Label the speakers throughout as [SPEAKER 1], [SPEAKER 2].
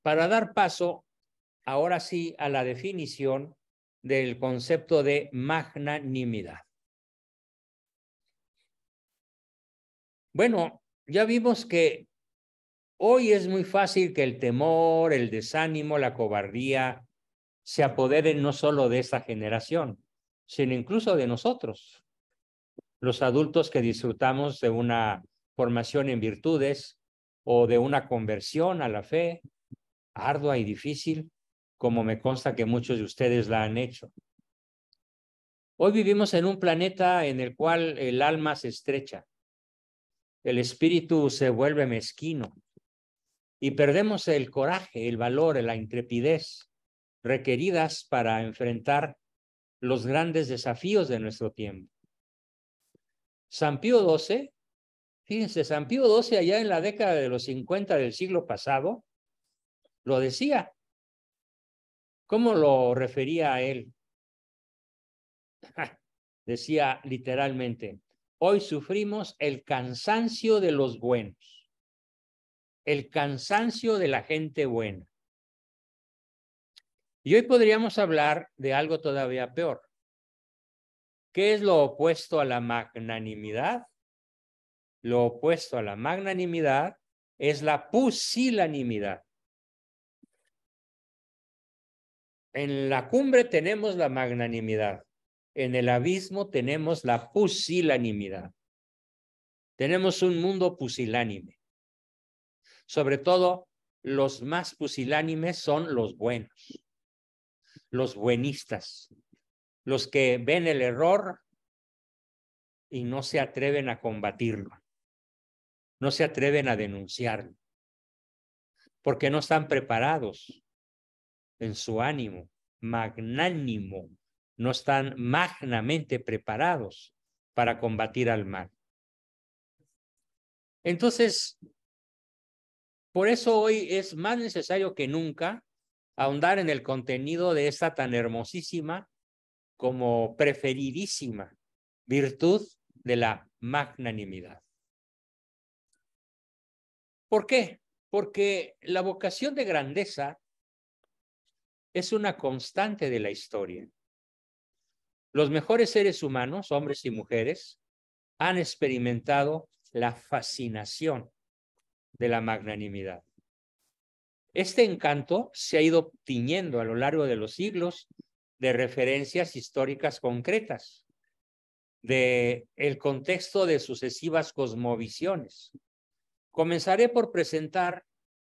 [SPEAKER 1] para dar paso ahora sí a la definición del concepto de magnanimidad. Bueno, ya vimos que hoy es muy fácil que el temor, el desánimo, la cobardía se apoderen no solo de esta generación, sino incluso de nosotros, los adultos que disfrutamos de una formación en virtudes o de una conversión a la fe, ardua y difícil, como me consta que muchos de ustedes la han hecho. Hoy vivimos en un planeta en el cual el alma se estrecha, el espíritu se vuelve mezquino y perdemos el coraje, el valor, la intrepidez requeridas para enfrentar los grandes desafíos de nuestro tiempo. San Pío XII, fíjense, San Pío XII allá en la década de los 50 del siglo pasado, lo decía. ¿Cómo lo refería a él? Decía literalmente, hoy sufrimos el cansancio de los buenos, el cansancio de la gente buena. Y hoy podríamos hablar de algo todavía peor. ¿Qué es lo opuesto a la magnanimidad? Lo opuesto a la magnanimidad es la pusilanimidad. En la cumbre tenemos la magnanimidad, en el abismo tenemos la pusilanimidad. Tenemos un mundo pusilánime. Sobre todo, los más pusilánimes son los buenos, los buenistas, los que ven el error y no se atreven a combatirlo, no se atreven a denunciarlo, porque no están preparados en su ánimo magnánimo, no están magnamente preparados para combatir al mal. Entonces, por eso hoy es más necesario que nunca ahondar en el contenido de esta tan hermosísima como preferidísima virtud de la magnanimidad. ¿Por qué? Porque la vocación de grandeza es una constante de la historia. Los mejores seres humanos, hombres y mujeres, han experimentado la fascinación de la magnanimidad. Este encanto se ha ido tiñendo a lo largo de los siglos de referencias históricas concretas, de el contexto de sucesivas cosmovisiones. Comenzaré por presentar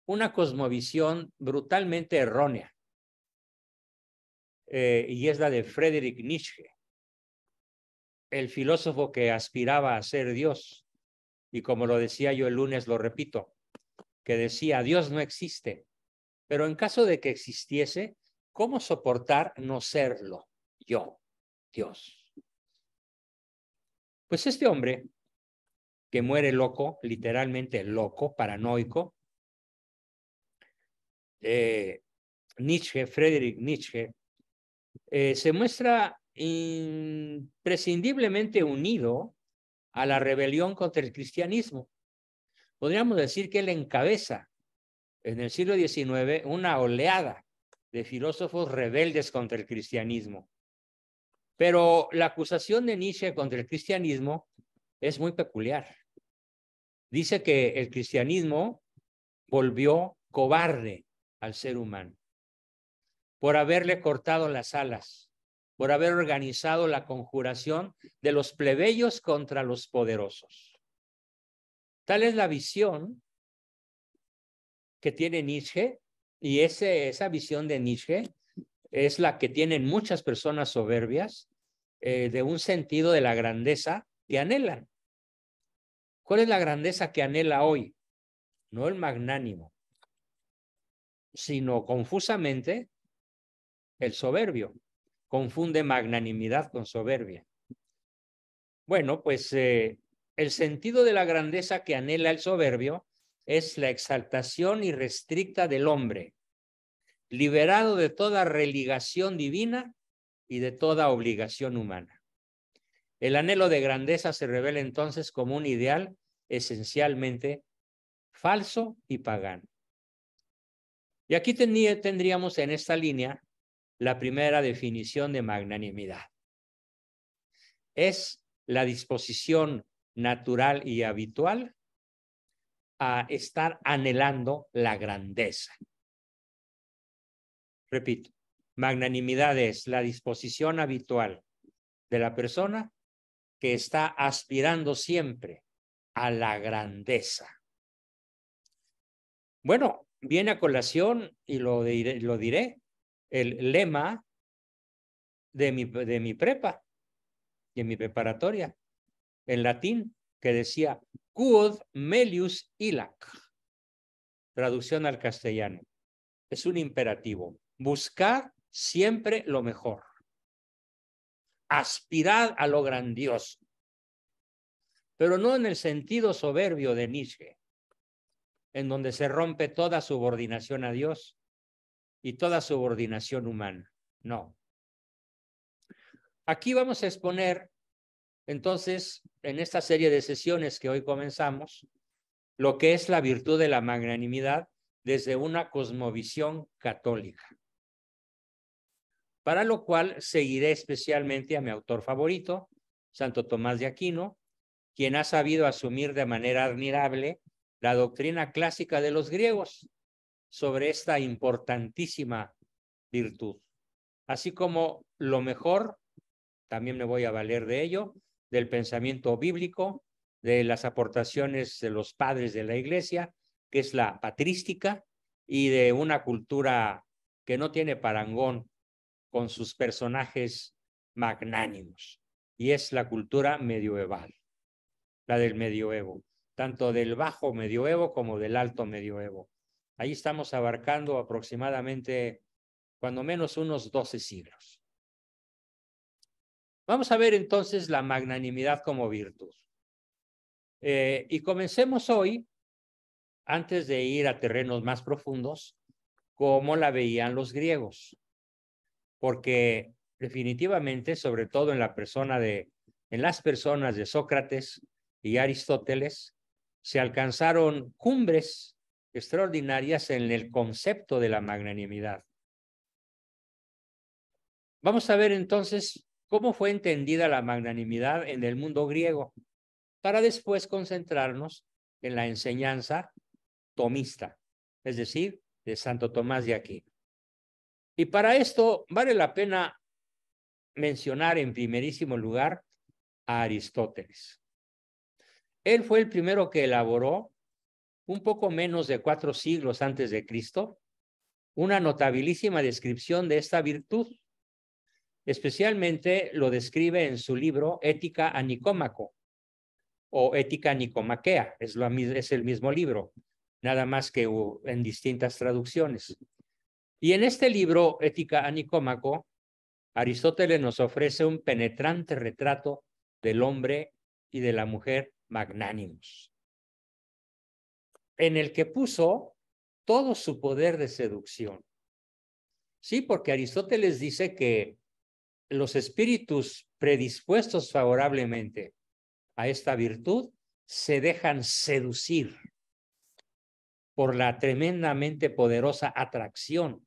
[SPEAKER 1] una cosmovisión brutalmente errónea, y es la de Friedrich Nietzsche, el filósofo que aspiraba a ser Dios, y como lo decía yo el lunes, lo repito, que decía, Dios no existe, pero en caso de que existiese, ¿cómo soportar no serlo yo, Dios? Pues este hombre que muere loco, literalmente loco, paranoico, Nietzsche, Friedrich Nietzsche, se muestra imprescindiblemente unido a la rebelión contra el cristianismo. Podríamos decir que él encabeza en el siglo XIX una oleada de filósofos rebeldes contra el cristianismo. Pero la acusación de Nietzsche contra el cristianismo es muy peculiar. Dice que el cristianismo volvió cobarde al ser humano por haberle cortado las alas, por haber organizado la conjuración de los plebeyos contra los poderosos. Tal es la visión que tiene Nietzsche, y esa visión de Nietzsche es la que tienen muchas personas soberbias, de un sentido de la grandeza que anhelan. ¿Cuál es la grandeza que anhela hoy? No el magnánimo, sino confusamente el soberbio. Confunde magnanimidad con soberbia. Bueno, pues el sentido de la grandeza que anhela el soberbio es la exaltación irrestricta del hombre, liberado de toda religación divina y de toda obligación humana. El anhelo de grandeza se revela entonces como un ideal esencialmente falso y pagano. Y aquí tendríamos en esta línea la primera definición de magnanimidad. Es la disposición natural y habitual a estar anhelando la grandeza. Repito, magnanimidad es la disposición habitual de la persona que está aspirando siempre a la grandeza. Bueno, viene a colación, y lo diré, el lema de mi prepa, de mi preparatoria, en latín, que decía, quod melius illac, traducción al castellano. Es un imperativo, buscar siempre lo mejor, aspirar a lo grandioso, pero no en el sentido soberbio de Nietzsche, en donde se rompe toda subordinación a Dios y toda subordinación humana. No. Aquí vamos a exponer, entonces, en esta serie de sesiones que hoy comenzamos, lo que es la virtud de la magnanimidad desde una cosmovisión católica. Para lo cual seguiré especialmente a mi autor favorito, Santo Tomás de Aquino, quien ha sabido asumir de manera admirable la doctrina clásica de los griegos sobre esta importantísima virtud. Así como lo mejor, también me voy a valer de ello, del pensamiento bíblico, de las aportaciones de los padres de la Iglesia, que es la patrística, y de una cultura que no tiene parangón con sus personajes magnánimos, y es la cultura medieval, la del medioevo, tanto del bajo medioevo como del alto medioevo. Ahí estamos abarcando aproximadamente, cuando menos, unos 12 siglos. Vamos a ver entonces la magnanimidad como virtud. Y comencemos hoy, antes de ir a terrenos más profundos, cómo la veían los griegos. Porque definitivamente, sobre todo en las personas de Sócrates y Aristóteles, se alcanzaron cumbres extraordinarias en el concepto de la magnanimidad. Vamos a ver entonces cómo fue entendida la magnanimidad en el mundo griego, para después concentrarnos en la enseñanza tomista, es decir, de Santo Tomás de Aquino. Y para esto vale la pena mencionar en primerísimo lugar a Aristóteles. Él fue el primero que elaboró, un poco menos de 4 siglos antes de Cristo, una notabilísima descripción de esta virtud. Especialmente lo describe en su libro Ética a Nicómaco, o Ética Nicomaquea, es el mismo libro, nada más que en distintas traducciones. Y en este libro, Ética a Nicómaco, Aristóteles nos ofrece un penetrante retrato del hombre y de la mujer magnánimos, en el que puso todo su poder de seducción. Sí, porque Aristóteles dice que los espíritus predispuestos favorablemente a esta virtud se dejan seducir por la tremendamente poderosa atracción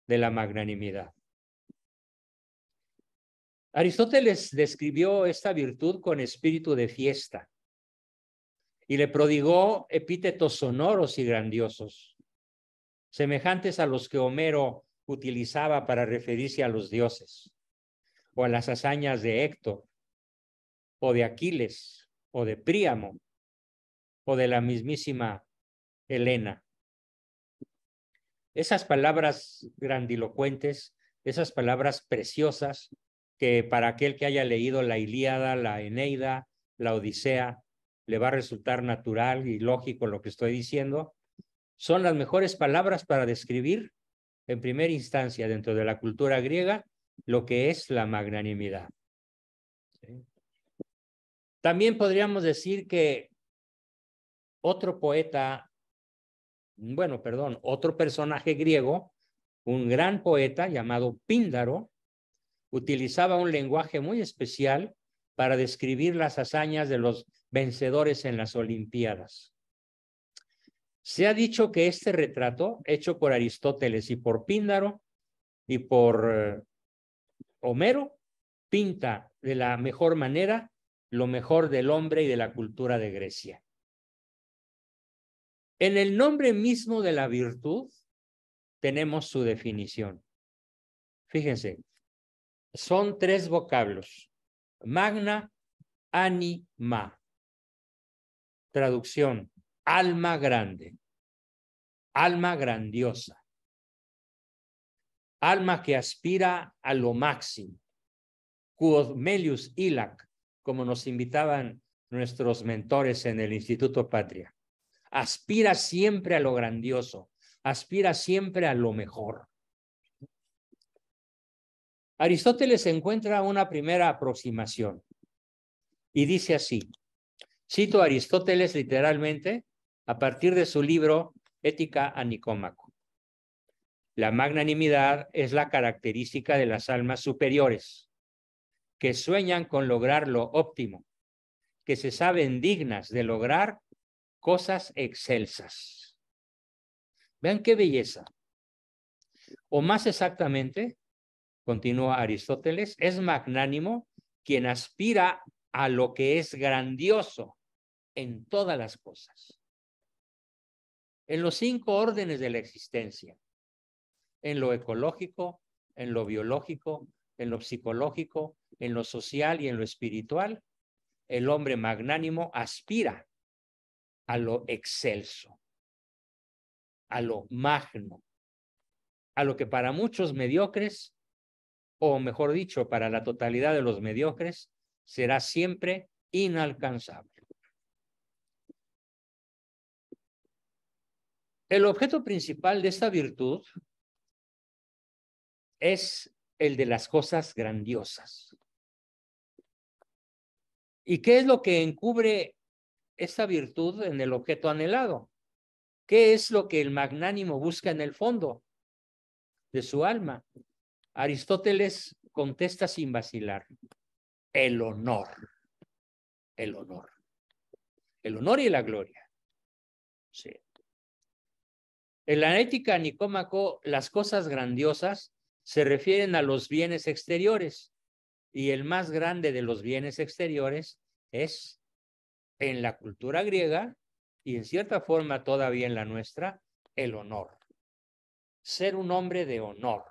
[SPEAKER 1] de la magnanimidad. Aristóteles describió esta virtud con espíritu de fiesta y le prodigó epítetos sonoros y grandiosos, semejantes a los que Homero utilizaba para referirse a los dioses, o a las hazañas de Héctor, o de Aquiles, o de Príamo, o de la mismísima Helena. Esas palabras grandilocuentes, esas palabras preciosas, que para aquel que haya leído la Ilíada, la Eneida, la Odisea, le va a resultar natural y lógico lo que estoy diciendo, son las mejores palabras para describir en primera instancia dentro de la cultura griega lo que es la magnanimidad. ¿Sí? También podríamos decir que otro personaje griego, un gran poeta llamado Píndaro, utilizaba un lenguaje muy especial para describir las hazañas de los vencedores en las Olimpiadas. Se ha dicho que este retrato, hecho por Aristóteles y por Píndaro y por Homero, pinta de la mejor manera lo mejor del hombre y de la cultura de Grecia. En el nombre mismo de la virtud tenemos su definición. Fíjense, son 3 vocablos: magna, anima. Traducción: alma grande, alma grandiosa, alma que aspira a lo máximo. Quod melius illac, como nos invitaban nuestros mentores en el Instituto Patria. Aspira siempre a lo grandioso, aspira siempre a lo mejor. Aristóteles encuentra una primera aproximación y dice así, cito a Aristóteles literalmente a partir de su libro Ética a Nicómaco. La magnanimidad es la característica de las almas superiores, que sueñan con lograr lo óptimo, que se saben dignas de lograr cosas excelsas. Vean qué belleza. O más exactamente, continúa Aristóteles, es magnánimo quien aspira a lo que es grandioso en todas las cosas. En los 5 órdenes de la existencia, en lo ecológico, en lo biológico, en lo psicológico, en lo social y en lo espiritual, el hombre magnánimo aspira a lo excelso, a lo magno, a lo que para muchos mediocres, o mejor dicho, para la totalidad de los mediocres, será siempre inalcanzable. El objeto principal de esta virtud es el de las cosas grandiosas. ¿Y qué es lo que encubre esta virtud en el objeto anhelado? ¿Qué es lo que el magnánimo busca en el fondo de su alma? Aristóteles contesta sin vacilar: el honor. El honor. El honor y la gloria. Sí. En la ética Nicómaco, las cosas grandiosas se refieren a los bienes exteriores, y el más grande de los bienes exteriores es, en la cultura griega y en cierta forma todavía en la nuestra, el honor. Ser un hombre de honor,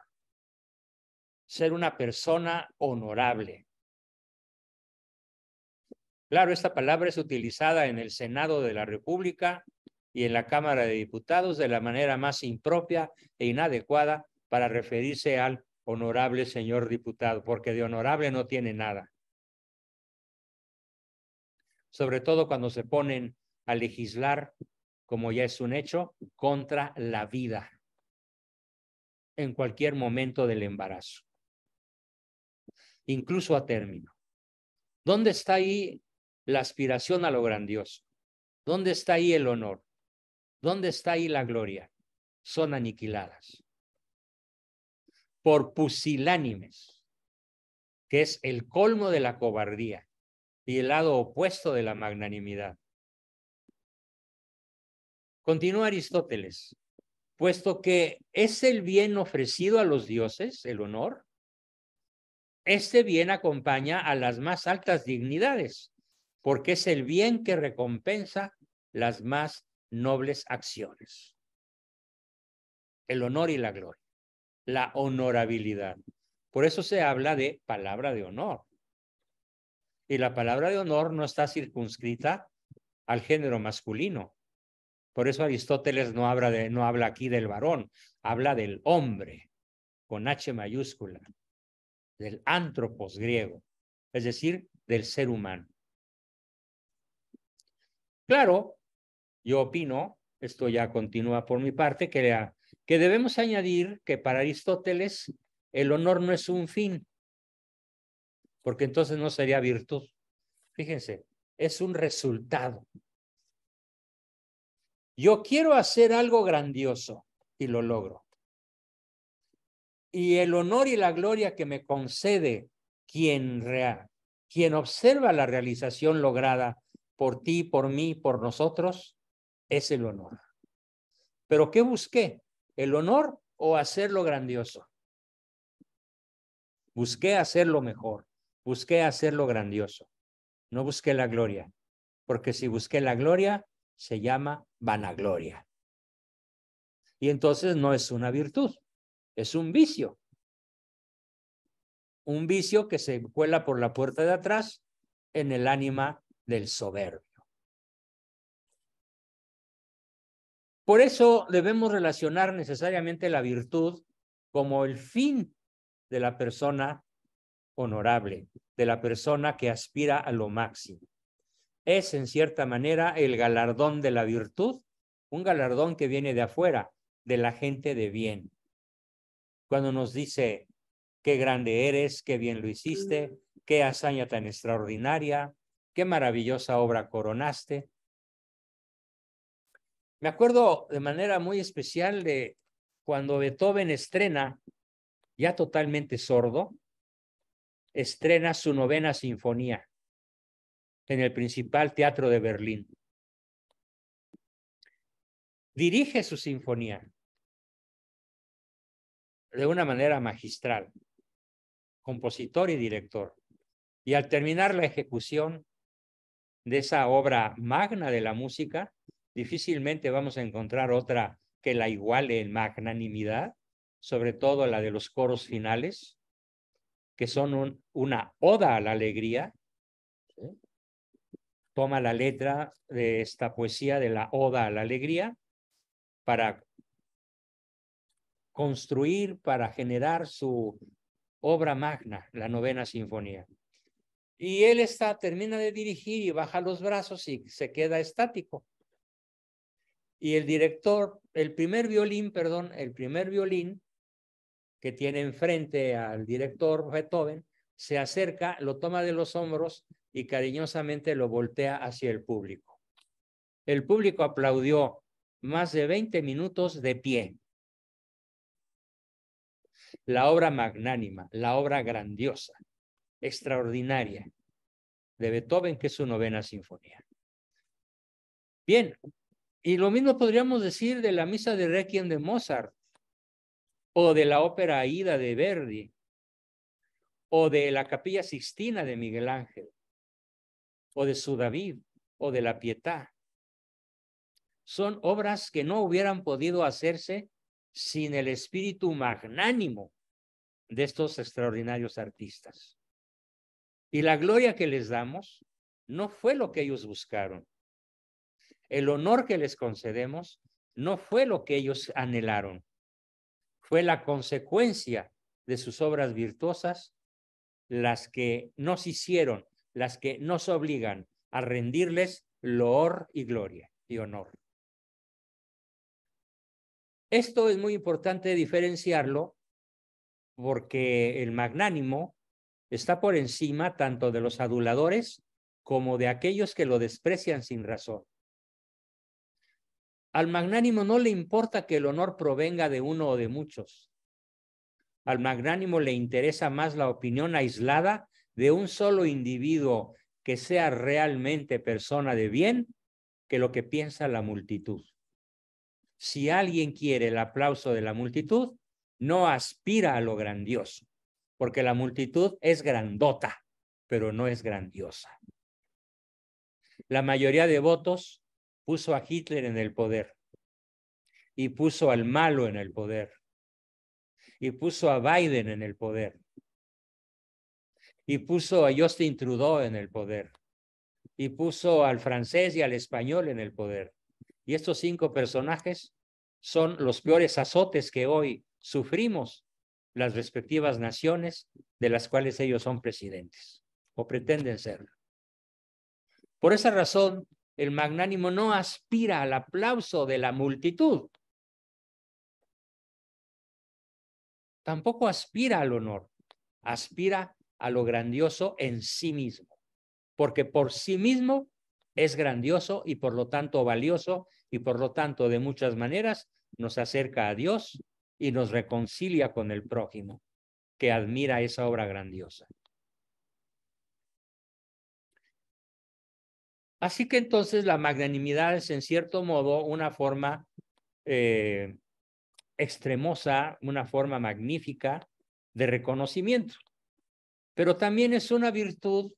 [SPEAKER 1] ser una persona honorable. Claro, esta palabra es utilizada en el Senado de la República y en la Cámara de Diputados de la manera más impropia e inadecuada para referirse al honorable señor diputado, porque de honorable no tiene nada. Sobre todo cuando se ponen a legislar, como ya es un hecho, contra la vida en cualquier momento del embarazo, incluso a término. ¿Dónde está ahí la aspiración a lo grandioso? ¿Dónde está ahí el honor? ¿Dónde está ahí la gloria? Son aniquiladas por pusilánimes, que es el colmo de la cobardía y el lado opuesto de la magnanimidad. Continúa Aristóteles, puesto que es el bien ofrecido a los dioses, el honor, este bien acompaña a las más altas dignidades, porque es el bien que recompensa las más nobles acciones. El honor y la gloria, la honorabilidad. Por eso se habla de palabra de honor. Y la palabra de honor no está circunscrita al género masculino. Por eso Aristóteles no habla aquí del varón, habla del hombre, con H mayúscula, del antropos griego, es decir, del ser humano. Claro, yo opino, esto ya continúa por mi parte, que debemos añadir que para Aristóteles el honor no es un fin, porque entonces no sería virtud. Fíjense, es un resultado. Yo quiero hacer algo grandioso y lo logro. Y el honor y la gloria que me concede quien observa la realización lograda por ti, por mí, por nosotros, es el honor. ¿Pero qué busqué? ¿El honor o hacerlo grandioso? Busqué hacerlo mejor, busqué hacerlo grandioso, no busqué la gloria, porque si busqué la gloria, se llama vanagloria. Y entonces no es una virtud, es un vicio. Un vicio que se cuela por la puerta de atrás en el ánima del soberbio. Por eso debemos relacionar necesariamente la virtud como el fin de la persona honorable, de la persona que aspira a lo máximo. Es, en cierta manera, el galardón de la virtud, un galardón que viene de afuera, de la gente de bien. Cuando nos dice, qué grande eres, qué bien lo hiciste, qué hazaña tan extraordinaria, qué maravillosa obra coronaste. Me acuerdo de manera muy especial de cuando Beethoven estrena, ya totalmente sordo, estrena su 9ª sinfonía en el principal teatro de Berlín. Dirige su sinfonía de una manera magistral, compositor y director. Y al terminar la ejecución de esa obra magna de la música, difícilmente vamos a encontrar otra que la iguale en magnanimidad, sobre todo la de los coros finales, que son una oda a la alegría. Toma la letra de esta poesía de la oda a la alegría para construir, para generar su obra magna, la 9ª sinfonía. Y él termina de dirigir y baja los brazos y se queda estático. Y el director, el primer violín que tiene enfrente al director Beethoven, se acerca, lo toma de los hombros y cariñosamente lo voltea hacia el público. El público aplaudió más de 20 minutos de pie. La obra magnánima, la obra grandiosa, extraordinaria de Beethoven, que es su 9ª sinfonía. Bien, y lo mismo podríamos decir de la misa de Requiem de Mozart, o de la ópera Aida de Verdi, o de la Capilla Sixtina de Miguel Ángel, o de su David, o de la Pietà. Son obras que no hubieran podido hacerse sin el espíritu magnánimo de estos extraordinarios artistas. Y la gloria que les damos no fue lo que ellos buscaron. El honor que les concedemos no fue lo que ellos anhelaron. Fue la consecuencia de sus obras virtuosas las que nos hicieron, las que nos obligan a rendirles loor y gloria y honor. Esto es muy importante diferenciarlo porque el magnánimo está por encima tanto de los aduladores como de aquellos que lo desprecian sin razón. Al magnánimo no le importa que el honor provenga de uno o de muchos. Al magnánimo le interesa más la opinión aislada de un solo individuo que sea realmente persona de bien que lo que piensa la multitud. Si alguien quiere el aplauso de la multitud, no aspira a lo grandioso, porque la multitud es grandota, pero no es grandiosa. La mayoría de votos puso a Hitler en el poder y puso al malo en el poder y puso a Biden en el poder y puso a Justin Trudeau en el poder y puso al francés y al español en el poder. Y estos 5 personajes son los peores azotes que hoy sufrimos las respectivas naciones de las cuales ellos son presidentes o pretenden serlo. Por esa razón, el magnánimo no aspira al aplauso de la multitud. Tampoco aspira al honor, aspira a lo grandioso en sí mismo, porque por sí mismo es grandioso y por lo tanto valioso y por lo tanto de muchas maneras nos acerca a Dios y nos reconcilia con el prójimo que admira esa obra grandiosa. Así que entonces la magnanimidad es en cierto modo una forma extremosa, una forma magnífica de reconocimiento, pero también es una virtud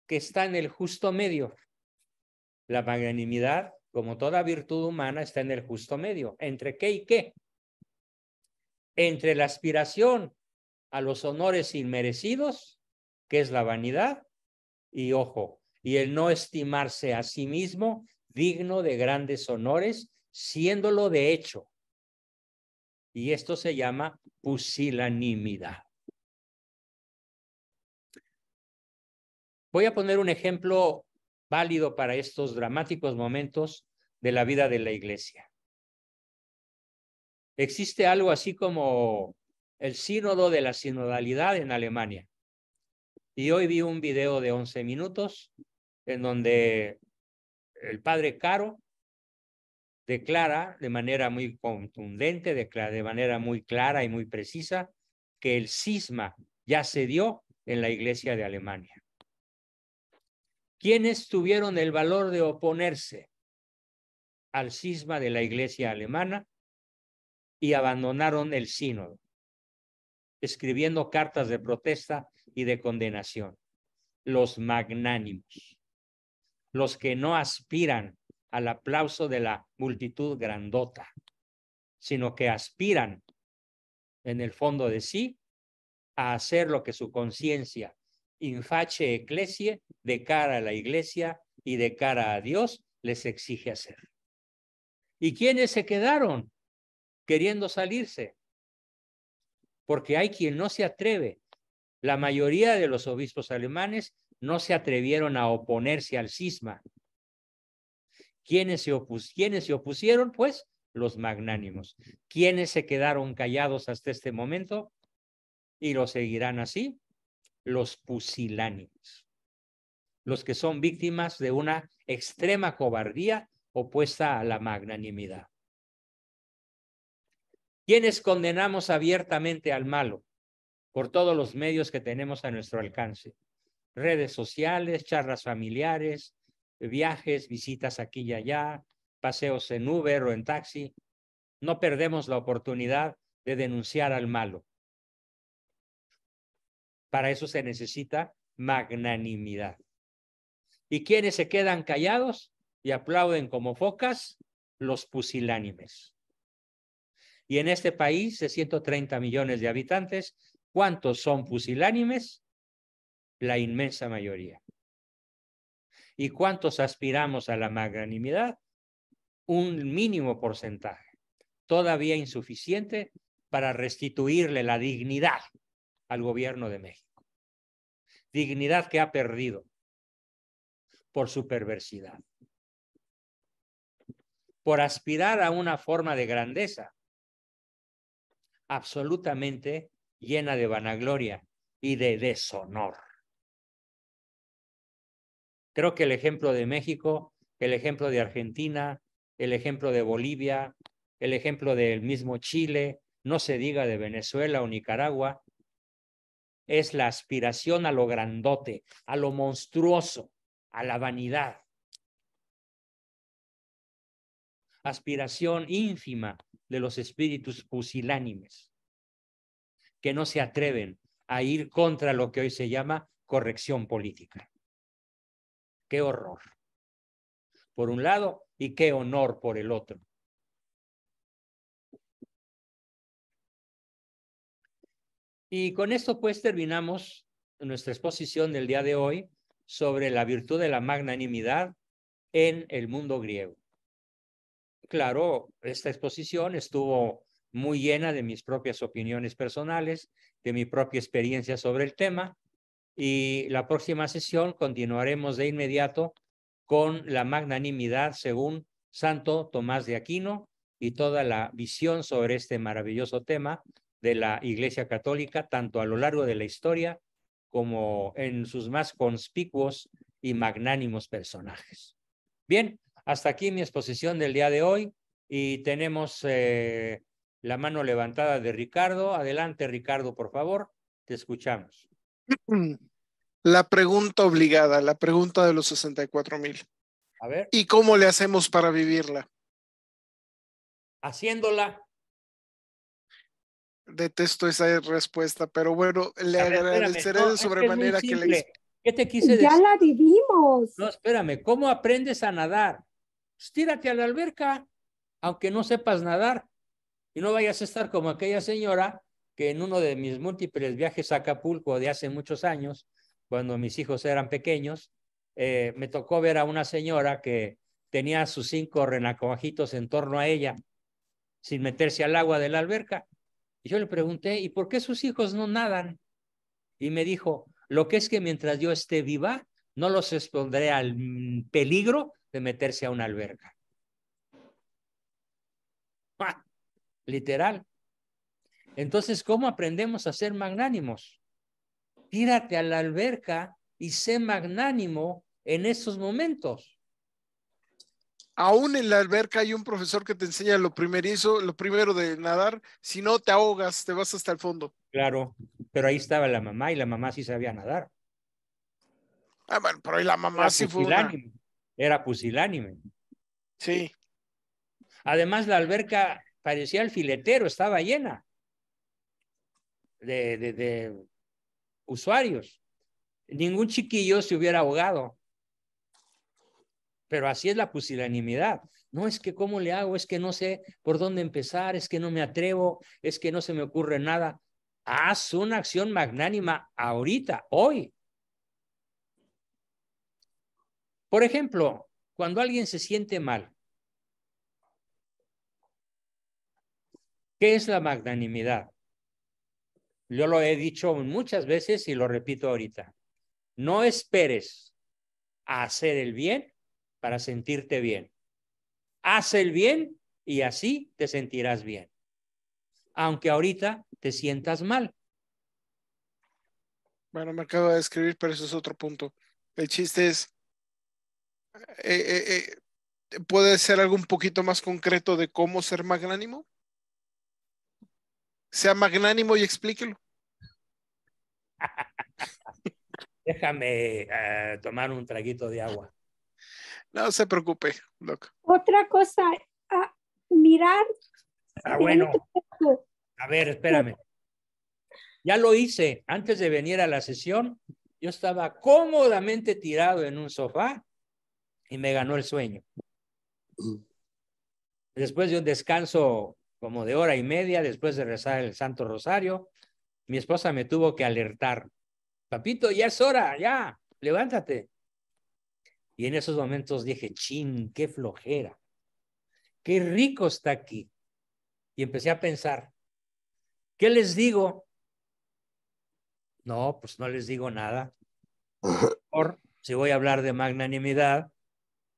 [SPEAKER 1] que está en el justo medio. La magnanimidad, como toda virtud humana, está en el justo medio. ¿Entre qué y qué? Entre la aspiración a los honores inmerecidos, que es la vanidad, y ojo, y el no estimarse a sí mismo digno de grandes honores, siéndolo de hecho. Y esto se llama pusilanimidad. Voy a poner un ejemplo válido para estos dramáticos momentos de la vida de la iglesia. Existe algo así como el sínodo de la sinodalidad en Alemania. Y hoy vi un video de 11 minutos en donde el padre Caro declara de manera muy contundente, de manera muy clara y muy precisa, que el cisma ya se dio en la iglesia de Alemania. ¿Quiénes tuvieron el valor de oponerse al cisma de la iglesia alemana y abandonaron el sínodo, escribiendo cartas de protesta y de condenación? Los magnánimos, los que no aspiran al aplauso de la multitud grandota, sino que aspiran en el fondo de sí a hacer lo que su conciencia inface ecclesiae, de cara a la iglesia y de cara a Dios, les exige hacer. ¿Y quiénes se quedaron queriendo salirse? Porque hay quien no se atreve. La mayoría de los obispos alemanes no se atrevieron a oponerse al cisma. ¿Quiénes se opusieron? Pues los magnánimos. ¿Quiénes se quedaron callados hasta este momento y lo seguirán así? Los pusilánimes, los que son víctimas de una extrema cobardía opuesta a la magnanimidad. ¿Quiénes condenamos abiertamente al malo por todos los medios que tenemos a nuestro alcance? Redes sociales, charlas familiares, viajes, visitas aquí y allá, paseos en Uber o en taxi. No perdemos la oportunidad de denunciar al malo. Para eso se necesita magnanimidad. ¿Y quiénes se quedan callados y aplauden como focas? Los pusilánimes. Y en este país de 130 millones de habitantes, ¿cuántos son pusilánimes? La inmensa mayoría. ¿Y cuántos aspiramos a la magnanimidad? Un mínimo porcentaje, todavía insuficiente para restituirle la dignidad al gobierno de México. Dignidad que ha perdido por su perversidad, por aspirar a una forma de grandeza absolutamente llena de vanagloria y de deshonor. Creo que el ejemplo de México, el ejemplo de Argentina, el ejemplo de Bolivia, el ejemplo del mismo Chile, no se diga de Venezuela o Nicaragua, es la aspiración a lo grandote, a lo monstruoso, a la vanidad. Aspiración ínfima de los espíritus pusilánimes, que no se atreven a ir contra lo que hoy se llama corrección política. ¡Qué horror! Por un lado, y qué honor por el otro. Y con esto pues terminamos nuestra exposición del día de hoy sobre la virtud de la magnanimidad en el mundo griego. Claro, esta exposición estuvo muy llena de mis propias opiniones personales, de mi propia experiencia sobre el tema, y la próxima sesión continuaremos de inmediato con la magnanimidad según Santo Tomás de Aquino y toda la visión sobre este maravilloso tema de la Iglesia Católica, tanto a lo largo de la historia como en sus más conspicuos y magnánimos personajes. Bien, hasta aquí mi exposición del día de hoy y tenemos la mano levantada de Ricardo. Adelante, Ricardo, por favor, te escuchamos.
[SPEAKER 2] La pregunta obligada, la pregunta de los 64,000.
[SPEAKER 1] A ver.
[SPEAKER 2] ¿Y cómo le hacemos para vivirla?
[SPEAKER 1] haciéndola.
[SPEAKER 2] Detesto esa respuesta, pero bueno, le
[SPEAKER 1] A ver, espérame,
[SPEAKER 2] agradeceré
[SPEAKER 1] no,
[SPEAKER 2] de
[SPEAKER 1] es que es muy
[SPEAKER 2] sobremanera que le...
[SPEAKER 1] simple. ¿Qué te quise
[SPEAKER 3] Ya
[SPEAKER 1] decir?
[SPEAKER 3] la vivimos.
[SPEAKER 1] No, espérame, ¿cómo aprendes a nadar? Pues tírate a la alberca, aunque no sepas nadar, y no vayas a estar como aquella señora que en uno de mis múltiples viajes a Acapulco de hace muchos años, cuando mis hijos eran pequeños, me tocó ver a una señora que tenía a sus 5 renacuajitos en torno a ella, sin meterse al agua de la alberca. Y yo le pregunté, ¿y por qué sus hijos no nadan? Y me dijo, lo que es que mientras yo esté viva, no los expondré al peligro de meterse a una alberca. ¡Ah! Literal. Entonces, ¿cómo aprendemos a ser magnánimos? Tírate a la alberca y sé magnánimo en esos momentos.
[SPEAKER 2] Aún en la alberca hay un profesor que te enseña lo primero de nadar. Si no, te ahogas, te vas hasta el fondo.
[SPEAKER 1] Claro, pero ahí estaba la mamá y la mamá sí sabía nadar.
[SPEAKER 2] Ah, bueno, pero ahí la mamá sí fue una...
[SPEAKER 1] Era pusilánime.
[SPEAKER 2] Sí.
[SPEAKER 1] Además, la alberca parecía el filetero, estaba llena de usuarios. Ningún chiquillo se hubiera ahogado. Pero así es la pusilanimidad. No es que cómo le hago, es que no sé por dónde empezar, es que no me atrevo, es que no se me ocurre nada. Haz una acción magnánima ahorita, hoy. Por ejemplo, cuando alguien se siente mal, ¿qué es la magnanimidad? Yo lo he dicho muchas veces y lo repito ahorita. No esperes a hacer el bien para sentirte bien. Haz el bien y así te sentirás bien. Aunque ahorita te sientas mal.
[SPEAKER 2] Bueno, me acabo de escribir, pero eso es otro punto. El chiste es, ¿puede ser algo un poquito más concreto de cómo ser magnánimo? Sea magnánimo y explíquelo.
[SPEAKER 1] Déjame tomar un traguito de agua.
[SPEAKER 2] No se preocupe, Doc.
[SPEAKER 3] Otra cosa, mirar.
[SPEAKER 1] Bueno, a ver, espérame. Ya lo hice. Antes de venir a la sesión, yo estaba cómodamente tirado en un sofá y me ganó el sueño. Después de un descanso como de hora y media, después de rezar el Santo Rosario, mi esposa me tuvo que alertar. Papito, ya es hora, ya, levántate. Y en esos momentos dije, chin, qué flojera. Qué rico está aquí. Y empecé a pensar, ¿qué les digo? No, pues no les digo nada. Por si voy a hablar de magnanimidad,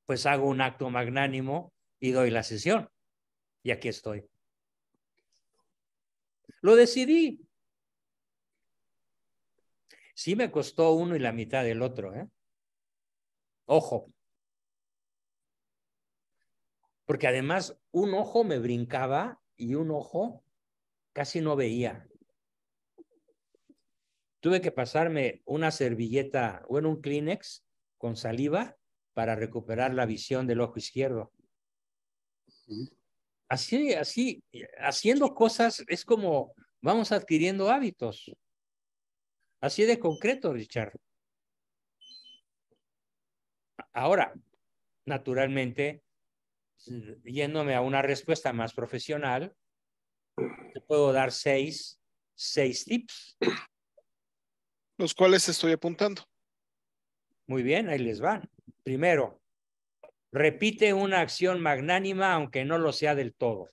[SPEAKER 1] pues hago un acto magnánimo y doy la sesión. Y aquí estoy. Lo decidí. Sí me costó uno y la mitad del otro, ¿eh? Ojo. Porque además un ojo me brincaba y un ojo casi no veía. Tuve que pasarme una servilleta, bueno, un Kleenex con saliva para recuperar la visión del ojo izquierdo. Así, haciendo cosas es como vamos adquiriendo hábitos. Así de concreto, Richard. Ahora, naturalmente, yéndome a una respuesta más profesional, te puedo dar seis tips.
[SPEAKER 2] Los cuales estoy apuntando.
[SPEAKER 1] Muy bien, ahí les van. Primero, repite una acción magnánima aunque no lo sea del todo.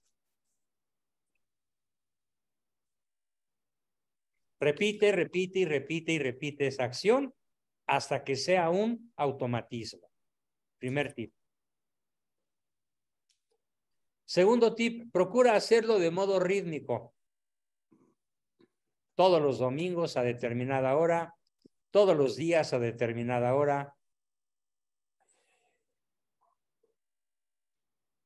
[SPEAKER 1] Repite, repite y repite y repite esa acción hasta que sea un automatismo. Primer tip. Segundo tip, procura hacerlo de modo rítmico. Todos los domingos a determinada hora, todos los días a determinada hora.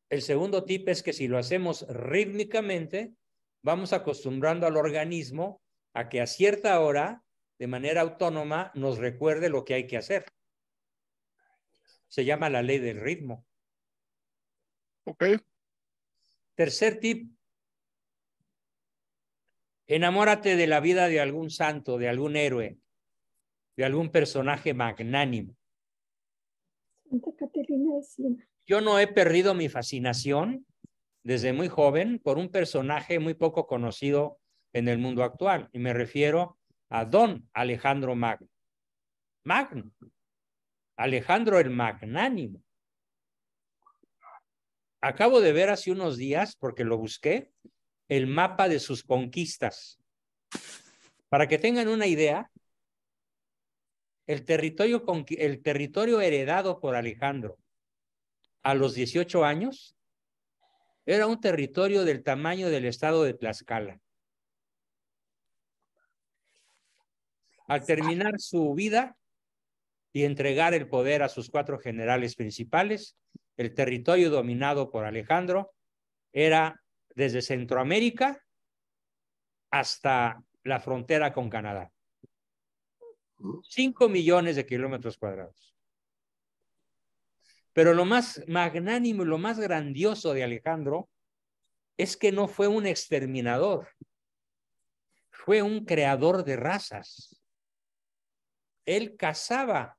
[SPEAKER 1] El segundo tip es que si lo hacemos rítmicamente, vamos acostumbrando al organismo a que a cierta hora, de manera autónoma, nos recuerde lo que hay que hacer. Se llama la ley del ritmo.
[SPEAKER 2] Ok.
[SPEAKER 1] Tercer tip. Enamórate de la vida de algún santo, de algún héroe, de algún personaje magnánimo.
[SPEAKER 3] Santa Caterina de Siena.
[SPEAKER 1] Yo no he perdido mi fascinación desde muy joven por un personaje muy poco conocido en el mundo actual, y me refiero a Don Alejandro Magno. Magno. Alejandro el Magnánimo. Acabo de ver hace unos días, porque lo busqué, el mapa de sus conquistas. Para que tengan una idea, el territorio heredado por Alejandro a los 18 años era un territorio del tamaño del estado de Tlaxcala. Al terminar su vida y entregar el poder a sus 4 generales principales, el territorio dominado por Alejandro era desde Centroamérica hasta la frontera con Canadá. 5 millones de kilómetros cuadrados. Pero lo más magnánimo y lo más grandioso de Alejandro es que no fue un exterminador, fue un creador de razas. Él cazaba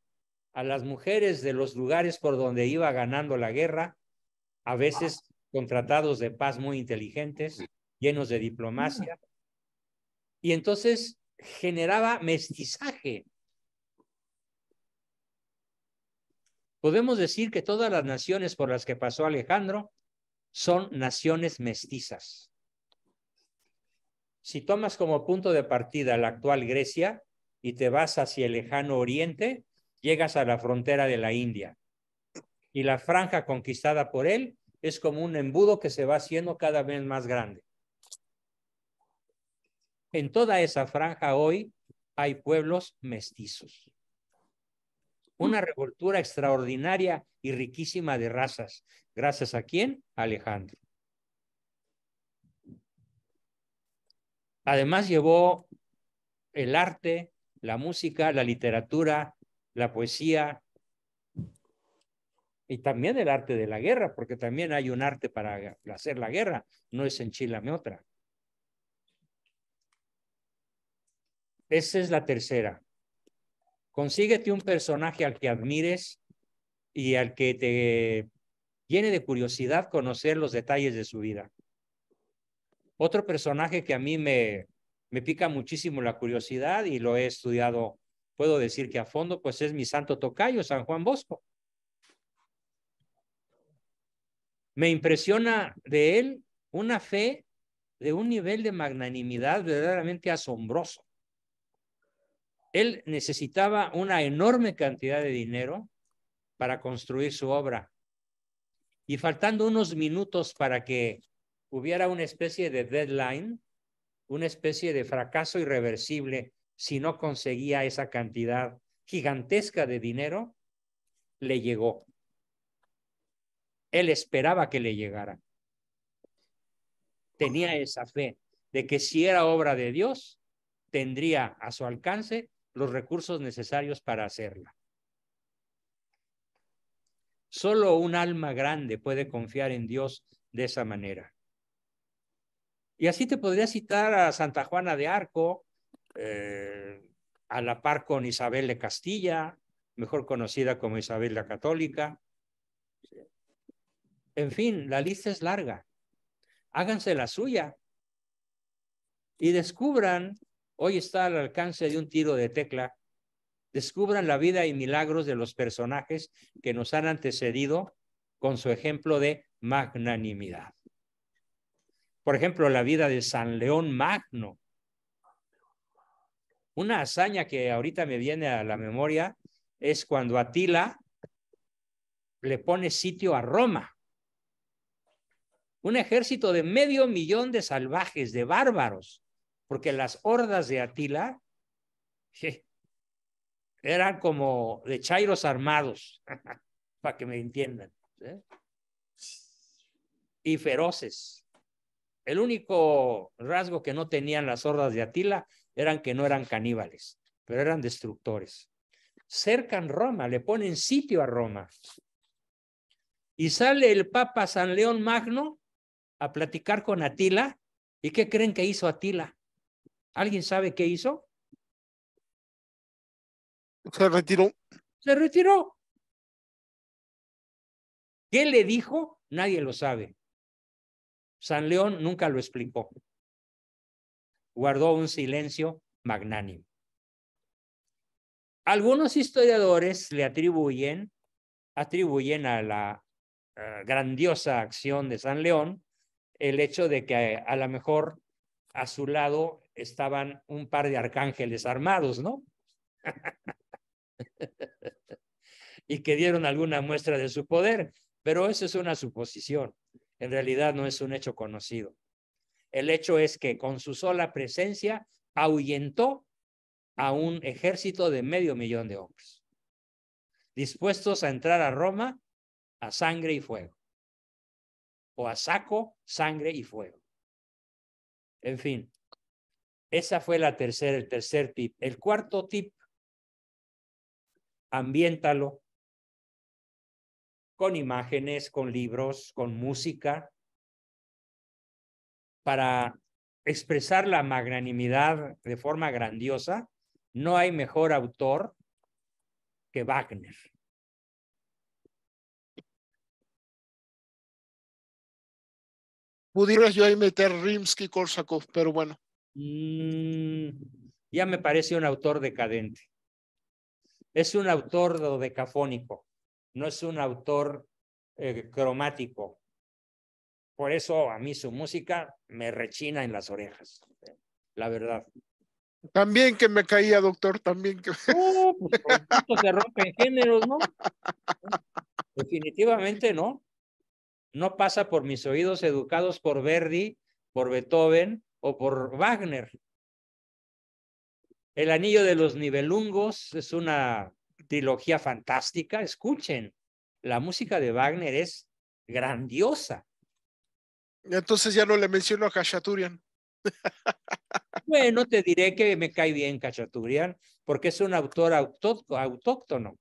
[SPEAKER 1] a las mujeres de los lugares por donde iba ganando la guerra, a veces con tratados de paz muy inteligentes, llenos de diplomacia, y entonces generaba mestizaje. Podemos decir que todas las naciones por las que pasó Alejandro son naciones mestizas. Si tomas como punto de partida la actual Grecia y te vas hacia el lejano oriente, llegas a la frontera de la India. Y la franja conquistada por él es como un embudo que se va haciendo cada vez más grande. En toda esa franja hoy hay pueblos mestizos. Una revoltura extraordinaria y riquísima de razas. ¿Gracias a quién? Alejandro. Además llevó el arte, la música, la literatura, la poesía y también el arte de la guerra, porque también hay un arte para hacer la guerra, no es enchilame otra. Esa es la tercera. Consíguete un personaje al que admires y al que te llene de curiosidad conocer los detalles de su vida. Otro personaje que a mí me pica muchísimo la curiosidad y lo he estudiado, puedo decir que a fondo, pues es mi santo tocayo, San Juan Bosco. Me impresiona de él una fe de un nivel de magnanimidad verdaderamente asombroso. Él necesitaba una enorme cantidad de dinero para construir su obra. Y faltando unos minutos para que hubiera una especie de deadline, una especie de fracaso irreversible si no conseguía esa cantidad gigantesca de dinero, le llegó. Él esperaba que le llegara. Tenía esa fe de que si era obra de Dios, tendría a su alcance los recursos necesarios para hacerla. Solo un alma grande puede confiar en Dios de esa manera. Y así te podría citar a Santa Juana de Arco, a la par con Isabel de Castilla, mejor conocida como Isabel la Católica. En fin, la lista es larga. Háganse la suya y descubran, hoy está al alcance de un tiro de tecla, descubran la vida y milagros de los personajes que nos han antecedido con su ejemplo de magnanimidad. Por ejemplo, la vida de San León Magno. Una hazaña que ahorita me viene a la memoria es cuando Atila le pone sitio a Roma. Un ejército de 500,000 de salvajes, de bárbaros, porque las hordas de Atila eran como de chairos armados, para que me entiendan, ¿sí? Y feroces. El único rasgo que no tenían las hordas de Atila eran que no eran caníbales, pero eran destructores. Cercan Roma, le ponen sitio a Roma. Y sale el Papa San León Magno a platicar con Atila. ¿Y qué creen que hizo Atila? ¿Alguien sabe qué hizo?
[SPEAKER 2] Se retiró.
[SPEAKER 1] Se retiró. ¿Qué le dijo? Nadie lo sabe. San León nunca lo explicó. Guardó un silencio magnánimo. Algunos historiadores le atribuyen a la grandiosa acción de San León el hecho de que a lo mejor a su lado estaban un par de arcángeles armados, ¿no? Y que dieron alguna muestra de su poder, pero eso es una suposición. En realidad no es un hecho conocido. El hecho es que con su sola presencia ahuyentó a un ejército de 500,000 de hombres, dispuestos a entrar a Roma a sangre y fuego, o a saco, sangre y fuego. En fin, esa fue el tercer tip. El cuarto tip, ambiéntalo con imágenes, con libros, con música, para expresar la magnanimidad de forma grandiosa. No hay mejor autor que Wagner.
[SPEAKER 2] Pudieras yo ahí meter Rimsky-Korsakov, pero bueno.
[SPEAKER 1] Ya me parece un autor decadente. Es un autor dodecafónico, no es un autor cromático. Por eso a mí su música me rechina en las orejas, la verdad.
[SPEAKER 2] También que me caía, doctor, también que...
[SPEAKER 1] Pues por gusto se rompen géneros, ¿no? Definitivamente no. No pasa por mis oídos educados por Verdi, por Beethoven o por Wagner. El Anillo de los Nibelungos es una trilogía fantástica. Escuchen, la música de Wagner es grandiosa.
[SPEAKER 2] Entonces ya no le menciono a Khachaturian.
[SPEAKER 1] Bueno, te diré que me cae bien Khachaturian porque es un autor autóctono.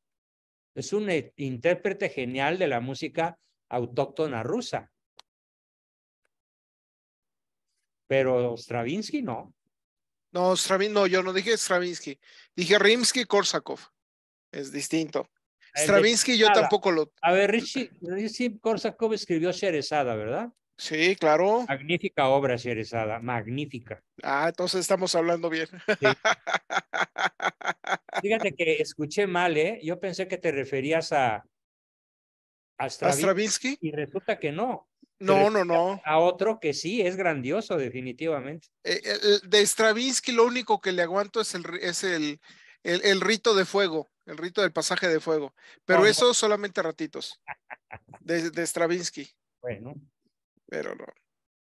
[SPEAKER 1] Es un intérprete genial de la música autóctona rusa. Pero Stravinsky no.
[SPEAKER 2] No, no, yo no dije Stravinsky. Dije Rimsky-Korsakov. Es distinto. Stravinsky yo tampoco lo...
[SPEAKER 1] A ver, Rimsky-Korsakov escribió Sherezada, ¿verdad?
[SPEAKER 2] Sí, claro.
[SPEAKER 1] Magnífica obra, Sherezada, magnífica.
[SPEAKER 2] Ah, entonces estamos hablando bien.
[SPEAKER 1] Sí. Fíjate que escuché mal, ¿eh? Yo pensé que te referías a
[SPEAKER 2] Stravinsky.
[SPEAKER 1] Y resulta que no.
[SPEAKER 2] No, no, no.
[SPEAKER 1] A otro que sí, es grandioso, definitivamente.
[SPEAKER 2] De Stravinsky lo único que le aguanto es el rito de fuego, el rito del pasaje de fuego. Pero
[SPEAKER 1] No,
[SPEAKER 2] eso solamente ratitos. De Stravinsky.
[SPEAKER 1] Bueno.
[SPEAKER 2] Pero no.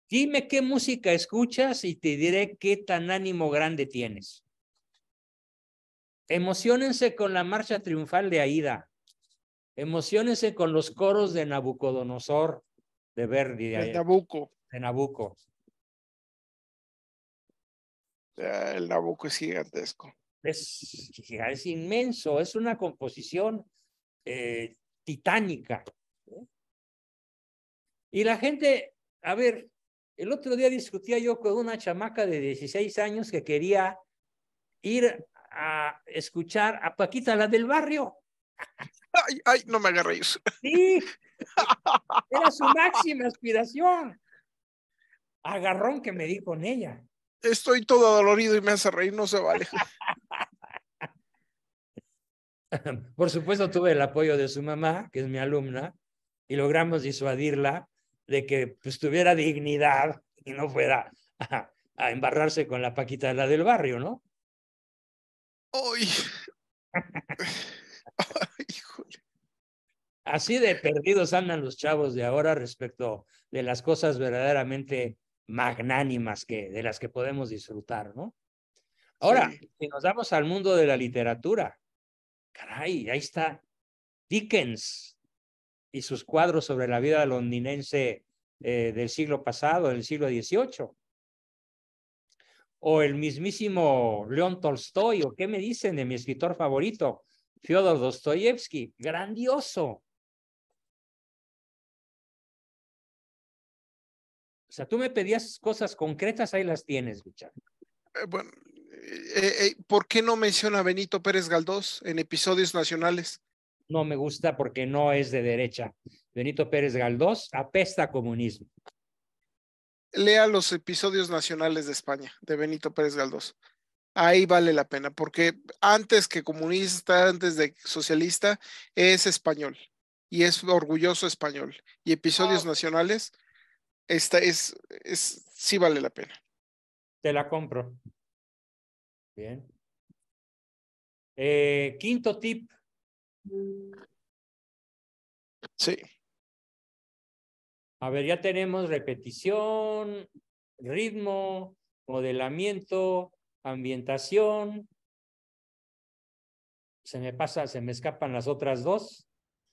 [SPEAKER 1] Dime qué música escuchas y te diré qué tan ánimo grande tienes. Emociónense con la marcha triunfal de Aida. Emociónense con los coros de Nabucodonosor, de Verdi,
[SPEAKER 2] El Nabucco.
[SPEAKER 1] De Nabucco.
[SPEAKER 2] El Nabucco es gigantesco.
[SPEAKER 1] Es inmenso, es una composición titánica. Y la gente, a ver, el otro día discutía yo con una chamaca de 16 años que quería ir a escuchar a Paquita, la del barrio.
[SPEAKER 2] Ay, no me agarré eso.
[SPEAKER 1] Sí, era su máxima aspiración. Agarrón que me di con ella.
[SPEAKER 2] Estoy todo dolorido y me hace reír, no se vale.
[SPEAKER 1] Por supuesto, tuve el apoyo de su mamá, que es mi alumna, y logramos disuadirla de que pues, tuviera dignidad y no fuera a embarrarse con la Paquita, la del barrio, ¿no?
[SPEAKER 2] Ay. Ay, híjole.
[SPEAKER 1] Así de perdidos andan los chavos de ahora respecto de las cosas verdaderamente magnánimas de las que podemos disfrutar, ¿no? Ahora,
[SPEAKER 2] Sí.
[SPEAKER 1] si nos vamos al mundo de la literatura, caray, ahí está Dickens y sus cuadros sobre la vida londinense del siglo pasado, del siglo XVIII. O el mismísimo León Tolstoy, o qué me dicen de mi escritor favorito, Fyodor Dostoyevsky, grandioso. O sea, tú me pedías cosas concretas, ahí las tienes, Richard.
[SPEAKER 2] Bueno, ¿por qué no menciona a Benito Pérez Galdós en episodios nacionales?
[SPEAKER 1] No me gusta porque no es de derecha. Benito Pérez Galdós apesta a comunismo.
[SPEAKER 2] Lea los episodios nacionales de España, de Benito Pérez Galdós. Ahí vale la pena, porque antes que comunista, antes de socialista, es español y es orgulloso español. Y episodios nacionales, sí vale la pena.
[SPEAKER 1] Te la compro. Bien. Quinto tip.
[SPEAKER 2] Sí.
[SPEAKER 1] A ver, ya tenemos repetición, ritmo, modelamiento, ambientación. Se me escapan las otras dos.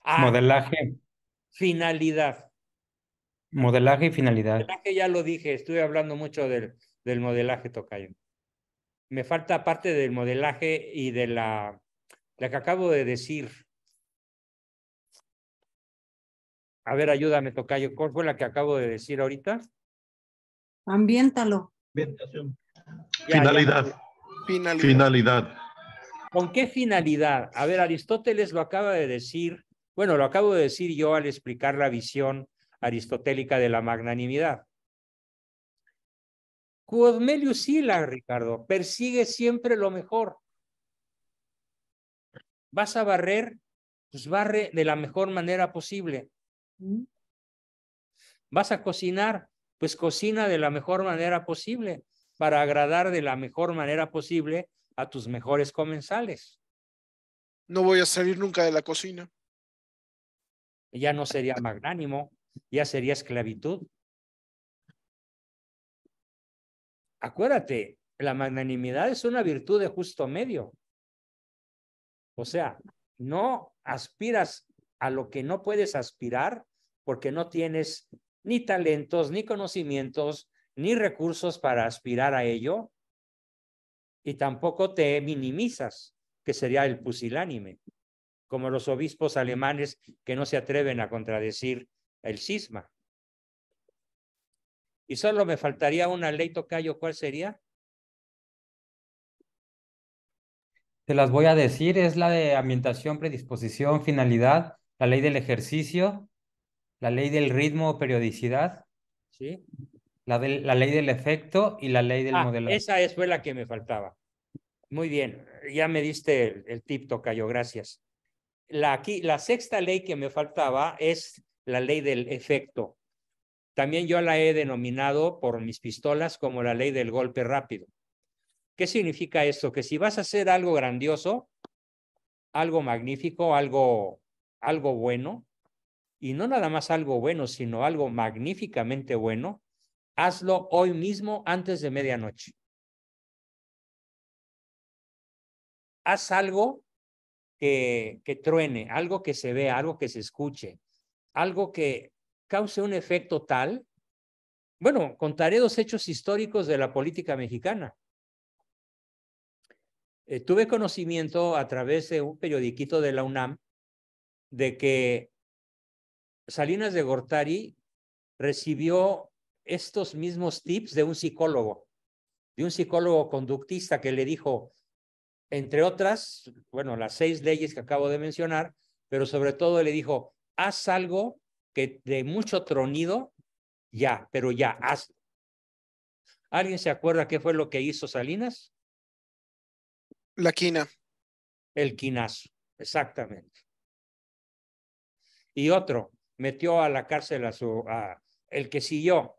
[SPEAKER 4] Modelaje.
[SPEAKER 1] Finalidad.
[SPEAKER 4] Modelaje y finalidad.
[SPEAKER 1] Modelaje ya lo dije, estuve hablando mucho del modelaje, tocayo. Me falta aparte del modelaje y de la que acabo de decir. A ver, ayúdame, tocayo. ¿Cuál fue la que acabo de decir ahorita?
[SPEAKER 5] Ambiéntalo.
[SPEAKER 6] Ambientación.
[SPEAKER 2] Finalidad.
[SPEAKER 6] Finalidad.
[SPEAKER 1] ¿Con qué finalidad? A ver, Aristóteles lo acaba de decir, bueno, lo acabo de decir yo al explicar la visión aristotélica de la magnanimidad. Quod melius illa, Ricardo, persigue siempre lo mejor. Vas a barrer, pues barre de la mejor manera posible. Vas a cocinar, pues cocina de la mejor manera posible para agradar de la mejor manera posible a tus mejores comensales.
[SPEAKER 2] No voy a salir nunca de la cocina.
[SPEAKER 1] Ya no sería magnánimo, ya sería esclavitud. Acuérdate, la magnanimidad es una virtud de justo medio. O sea, no aspiras a lo que no puedes aspirar porque no tienes ni talentos, ni conocimientos, ni recursos para aspirar a ello, y tampoco te minimizas, que sería el pusilánime, como los obispos alemanes que no se atreven a contradecir el cisma. Y solo me faltaría una ley, tocayo, ¿cuál sería?
[SPEAKER 4] Te las voy a decir, es la de ambientación, predisposición, finalidad, la ley del ejercicio, la ley del ritmo o periodicidad,
[SPEAKER 1] ¿Sí?
[SPEAKER 4] la ley del efecto y la ley del modelaje.
[SPEAKER 1] Esa fue la que me faltaba. Muy bien, ya me diste el tip, tocayo, gracias. La sexta ley que me faltaba es la ley del efecto. También yo la he denominado por mis pistolas como la ley del golpe rápido. ¿Qué significa esto? Que si vas a hacer algo grandioso, algo magnífico, algo bueno, y no nada más algo bueno, sino algo magníficamente bueno, hazlo hoy mismo antes de medianoche. Haz algo que truene, algo que se vea, algo que se escuche, algo que cause un efecto tal. Bueno, contaré 2 hechos históricos de la política mexicana. Tuve conocimiento a través de un periodiquito de la UNAM de que Salinas de Gortari recibió estos mismos tips de un psicólogo conductista que le dijo, entre otras, bueno, las 6 leyes que acabo de mencionar, pero sobre todo le dijo, haz algo que de mucho tronido, pero ya, hazlo. ¿Alguien se acuerda qué fue lo que hizo Salinas?
[SPEAKER 2] La quina.
[SPEAKER 1] El quinazo, exactamente. Y otro, metió a la cárcel el que siguió,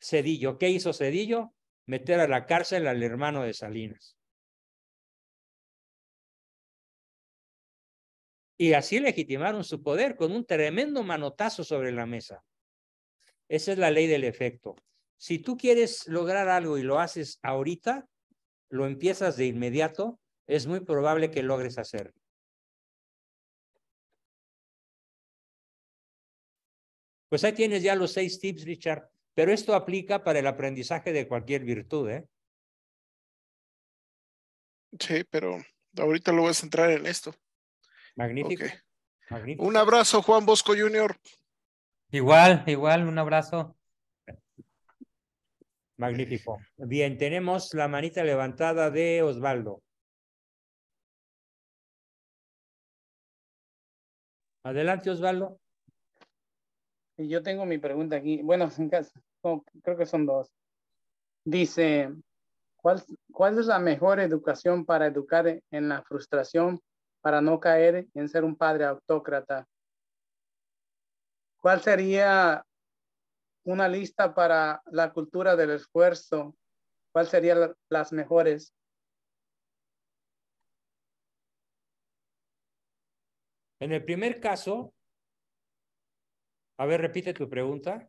[SPEAKER 1] Zedillo. ¿Qué hizo Zedillo? Meter a la cárcel al hermano de Salinas. Y así legitimaron su poder con un tremendo manotazo sobre la mesa. Esa es la ley del efecto. Si tú quieres lograr algo y lo haces ahorita, lo empiezas de inmediato, es muy probable que logres hacerlo. Pues ahí tienes ya los 6 tips, Richard, pero esto aplica para el aprendizaje de cualquier virtud, ¿eh?
[SPEAKER 2] Sí, pero ahorita lo voy a centrar en esto.
[SPEAKER 1] Magnífico.
[SPEAKER 2] Okay.
[SPEAKER 1] Magnífico.
[SPEAKER 2] Un abrazo, Juan Bosco Jr.
[SPEAKER 4] Igual, un abrazo.
[SPEAKER 1] Magnífico. Bien, tenemos la manita levantada de Osvaldo. Adelante, Osvaldo.
[SPEAKER 5] Y yo tengo mi pregunta aquí. Bueno, en caso, creo que son dos. Dice, ¿cuál es la mejor educación para educar en la frustración para no caer en ser un padre autócrata? ¿Cuál sería una lista para la cultura del esfuerzo? ¿Cuál serían las mejores?
[SPEAKER 1] En el primer caso, a ver, repite tu pregunta.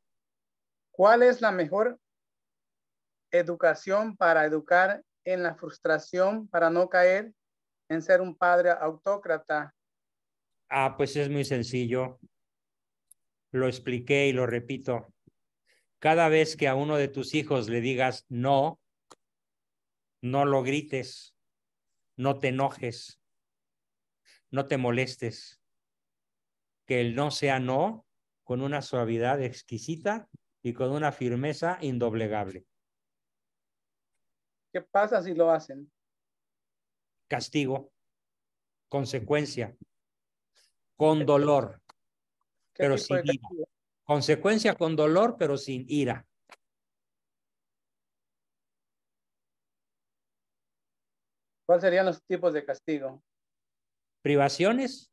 [SPEAKER 5] ¿Cuál es la mejor educación para educar en la frustración para no caer en ser un padre autócrata?
[SPEAKER 1] Ah, pues es muy sencillo. Lo expliqué y lo repito. Cada vez que a uno de tus hijos le digas no, no lo grites, no te enojes, no te molestes. Que el no sea no con una suavidad exquisita y con una firmeza indoblegable.
[SPEAKER 5] ¿Qué pasa si lo hacen?
[SPEAKER 1] Castigo, consecuencia, con dolor,
[SPEAKER 5] ¿Qué
[SPEAKER 1] pero
[SPEAKER 5] tipo
[SPEAKER 1] sin
[SPEAKER 5] de
[SPEAKER 1] ira.
[SPEAKER 5] castigo?
[SPEAKER 1] Consecuencia con dolor, pero sin ira.
[SPEAKER 5] ¿Cuáles serían los tipos de castigo?
[SPEAKER 1] Privaciones,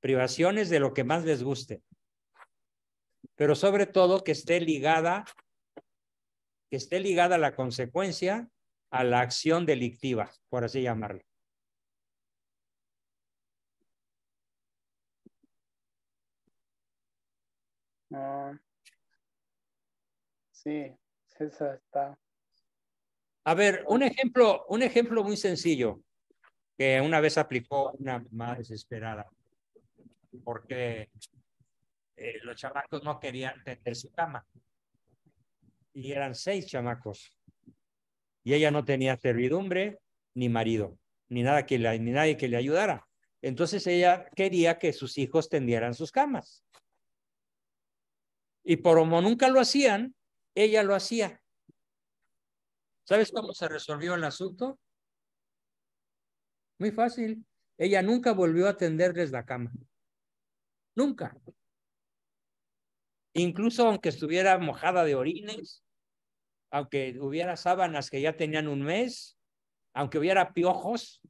[SPEAKER 1] privaciones de lo que más les guste, pero sobre todo que esté ligada la consecuencia a la acción delictiva, por así llamarlo.
[SPEAKER 5] Sí, esa está.
[SPEAKER 1] A ver, un ejemplo muy sencillo que una vez aplicó una mamá desesperada porque los chamacos no querían tender su cama y eran 6 chamacos y ella no tenía servidumbre ni marido ni nadie que le ayudara. Entonces ella quería que sus hijos tendieran sus camas y por como nunca lo hacían, ella lo hacía. ¿Sabes cómo se resolvió el asunto? Muy fácil. Ella nunca volvió a tenderles la cama. Nunca. Incluso aunque estuviera mojada de orines, aunque hubiera sábanas que ya tenían un mes, aunque hubiera piojos,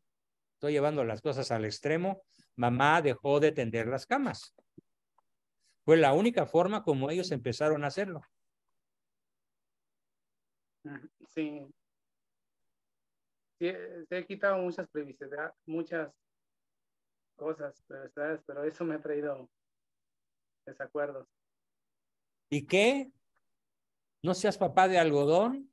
[SPEAKER 1] estoy llevando las cosas al extremo, mamá dejó de tender las camas. Fue la única forma como ellos empezaron a hacerlo.
[SPEAKER 5] Sí. Se he quitado muchas privacidades, muchas cosas, pero eso me ha traído desacuerdos.
[SPEAKER 1] ¿Y qué? ¿No seas papá de algodón?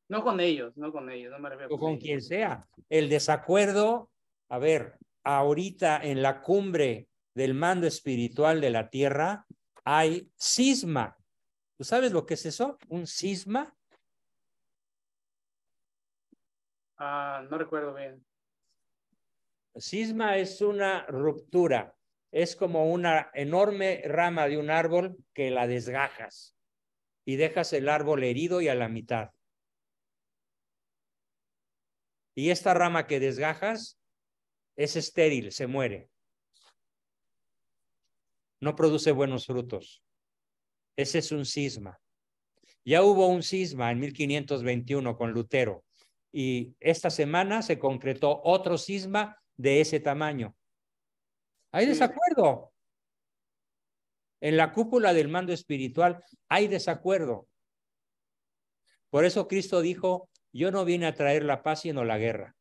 [SPEAKER 5] No con ellos, no me refiero
[SPEAKER 1] O con
[SPEAKER 5] ellos.
[SPEAKER 1] quien sea. El desacuerdo, a ver, ahorita en la cumbre del mando espiritual de la tierra hay cisma. ¿Tú sabes lo que es eso? ¿Un cisma?
[SPEAKER 5] No recuerdo bien.
[SPEAKER 1] Cisma es una ruptura. Es como una enorme rama de un árbol que la desgajas y dejas el árbol herido y a la mitad. Y esta rama que desgajas es estéril, se muere. No produce buenos frutos. Ese es un cisma. Ya hubo un cisma en 1521 con Lutero y esta semana se concretó otro cisma de ese tamaño. Hay desacuerdo. En la cúpula del mando espiritual hay desacuerdo. Por eso Cristo dijo, yo no vine a traer la paz sino la guerra.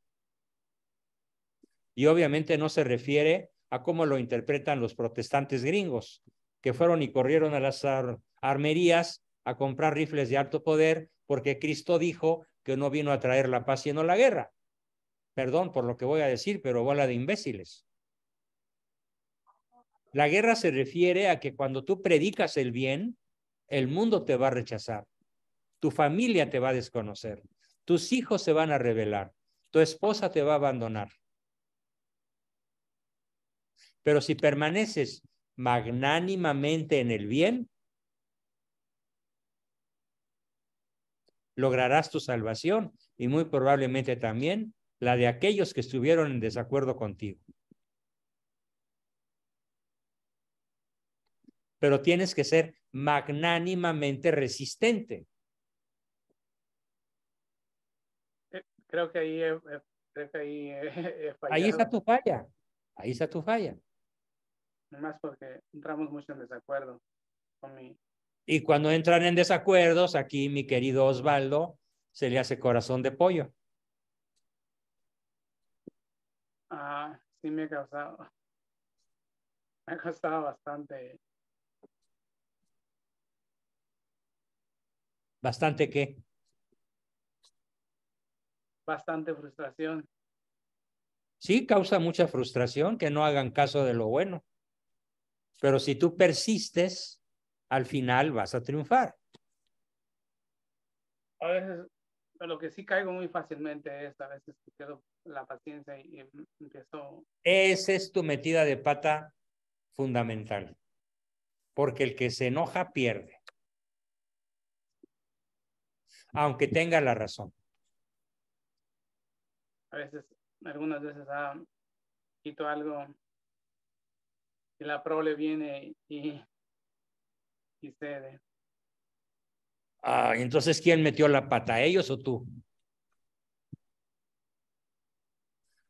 [SPEAKER 1] Y obviamente no se refiere a cómo lo interpretan los protestantes gringos, que fueron y corrieron a las armerías a comprar rifles de alto poder porque Cristo dijo que no vino a traer la paz sino la guerra. Perdón por lo que voy a decir, pero bola de imbéciles. La guerra se refiere a que cuando tú predicas el bien, el mundo te va a rechazar, tu familia te va a desconocer, tus hijos se van a rebelar, tu esposa te va a abandonar. Pero si permaneces magnánimamente en el bien, lograrás tu salvación y muy probablemente también la de aquellos que estuvieron en desacuerdo contigo. Pero tienes que ser magnánimamente resistente.
[SPEAKER 5] Creo que ahí he fallado.
[SPEAKER 1] Ahí está tu falla. Ahí está tu falla.
[SPEAKER 5] Más porque entramos mucho en desacuerdo con mi...
[SPEAKER 1] Y cuando entran en desacuerdos, aquí mi querido Osvaldo se le hace corazón de pollo.
[SPEAKER 5] Sí me ha causado bastante.
[SPEAKER 1] ¿Bastante qué?
[SPEAKER 5] Bastante frustración.
[SPEAKER 1] Sí, causa mucha frustración que no hagan caso de lo bueno. Pero si tú persistes, al final vas a triunfar.
[SPEAKER 5] A veces, lo que sí caigo muy fácilmente es a veces que pierdo la paciencia y empiezo...
[SPEAKER 1] Esa es tu metida de pata fundamental. Porque el que se enoja pierde. Aunque tenga la razón.
[SPEAKER 5] A veces, algunas veces quito algo y la prole viene y cede.
[SPEAKER 1] Entonces, ¿quién metió la pata? ¿Ellos o tú?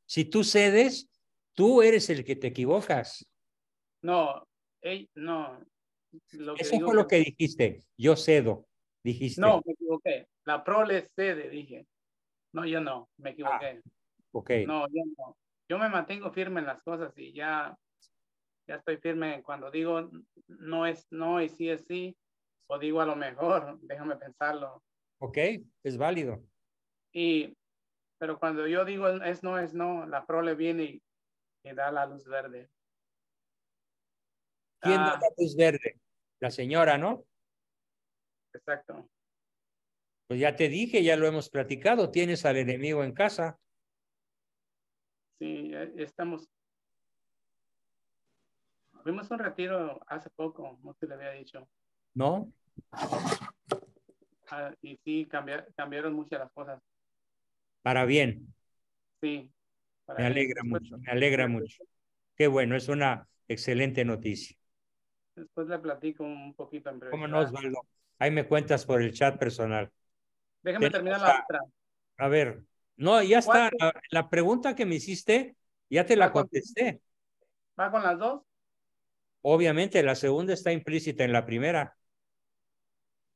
[SPEAKER 1] Si tú cedes, tú eres el que te equivocas.
[SPEAKER 5] No, no.
[SPEAKER 1] Eso fue lo que dijiste. Yo cedo, dijiste.
[SPEAKER 5] No, me equivoqué. La prole cede, dije. No, yo no, me equivoqué.
[SPEAKER 1] Ok.
[SPEAKER 5] No, yo no. Yo me mantengo firme en las cosas y ya estoy firme cuando digo no es no y sí es sí, o digo a lo mejor, déjame pensarlo.
[SPEAKER 1] Ok, es válido.
[SPEAKER 5] Pero cuando yo digo es no, la prole viene y da la luz verde.
[SPEAKER 1] ¿Quién da la luz verde? La señora, ¿no?
[SPEAKER 5] Exacto.
[SPEAKER 1] Pues ya te dije, ya lo hemos platicado, tienes al enemigo en casa.
[SPEAKER 5] Sí, estamos. Fuimos a un retiro hace poco, no te lo había dicho.
[SPEAKER 1] ¿No?
[SPEAKER 5] Y sí, cambiaron muchas las cosas.
[SPEAKER 1] Para bien.
[SPEAKER 5] Sí.
[SPEAKER 1] Me alegra mucho, me alegra mucho. Qué bueno, es una excelente noticia.
[SPEAKER 5] Después le platico un poquito en
[SPEAKER 1] ¿Cómo
[SPEAKER 5] brevedad.
[SPEAKER 1] no, Osvaldo? Ahí me cuentas por el chat personal.
[SPEAKER 5] Déjame terminar la otra.
[SPEAKER 1] A ver, no, ya está. La pregunta que me hiciste, ya te la contesté.
[SPEAKER 5] ¿Va con las dos?
[SPEAKER 1] Obviamente, la segunda está implícita en la primera.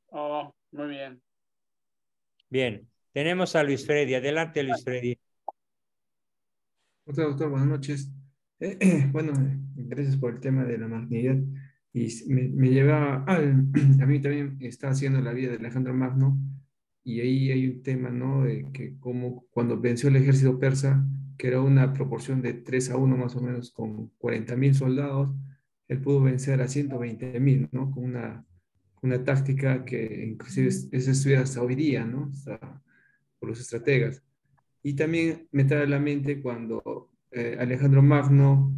[SPEAKER 5] Oh, muy bien.
[SPEAKER 1] Bien, tenemos a Luis Freddy. Adelante, Luis Freddy.
[SPEAKER 7] Doctor, buenas noches. Bueno, gracias por el tema de la magnanimidad. Y me lleva a mí también está haciendo la vida de Alejandro Magno, y ahí hay un tema, ¿no? De que como cuando venció el ejército persa, que era una proporción de 3-1 más o menos, con 40.000 soldados, él pudo vencer a 120.000, ¿no? Con una táctica que inclusive es estudiada hasta hoy día, ¿no? Hasta por los estrategas. Y también me trae a la mente cuando Alejandro Magno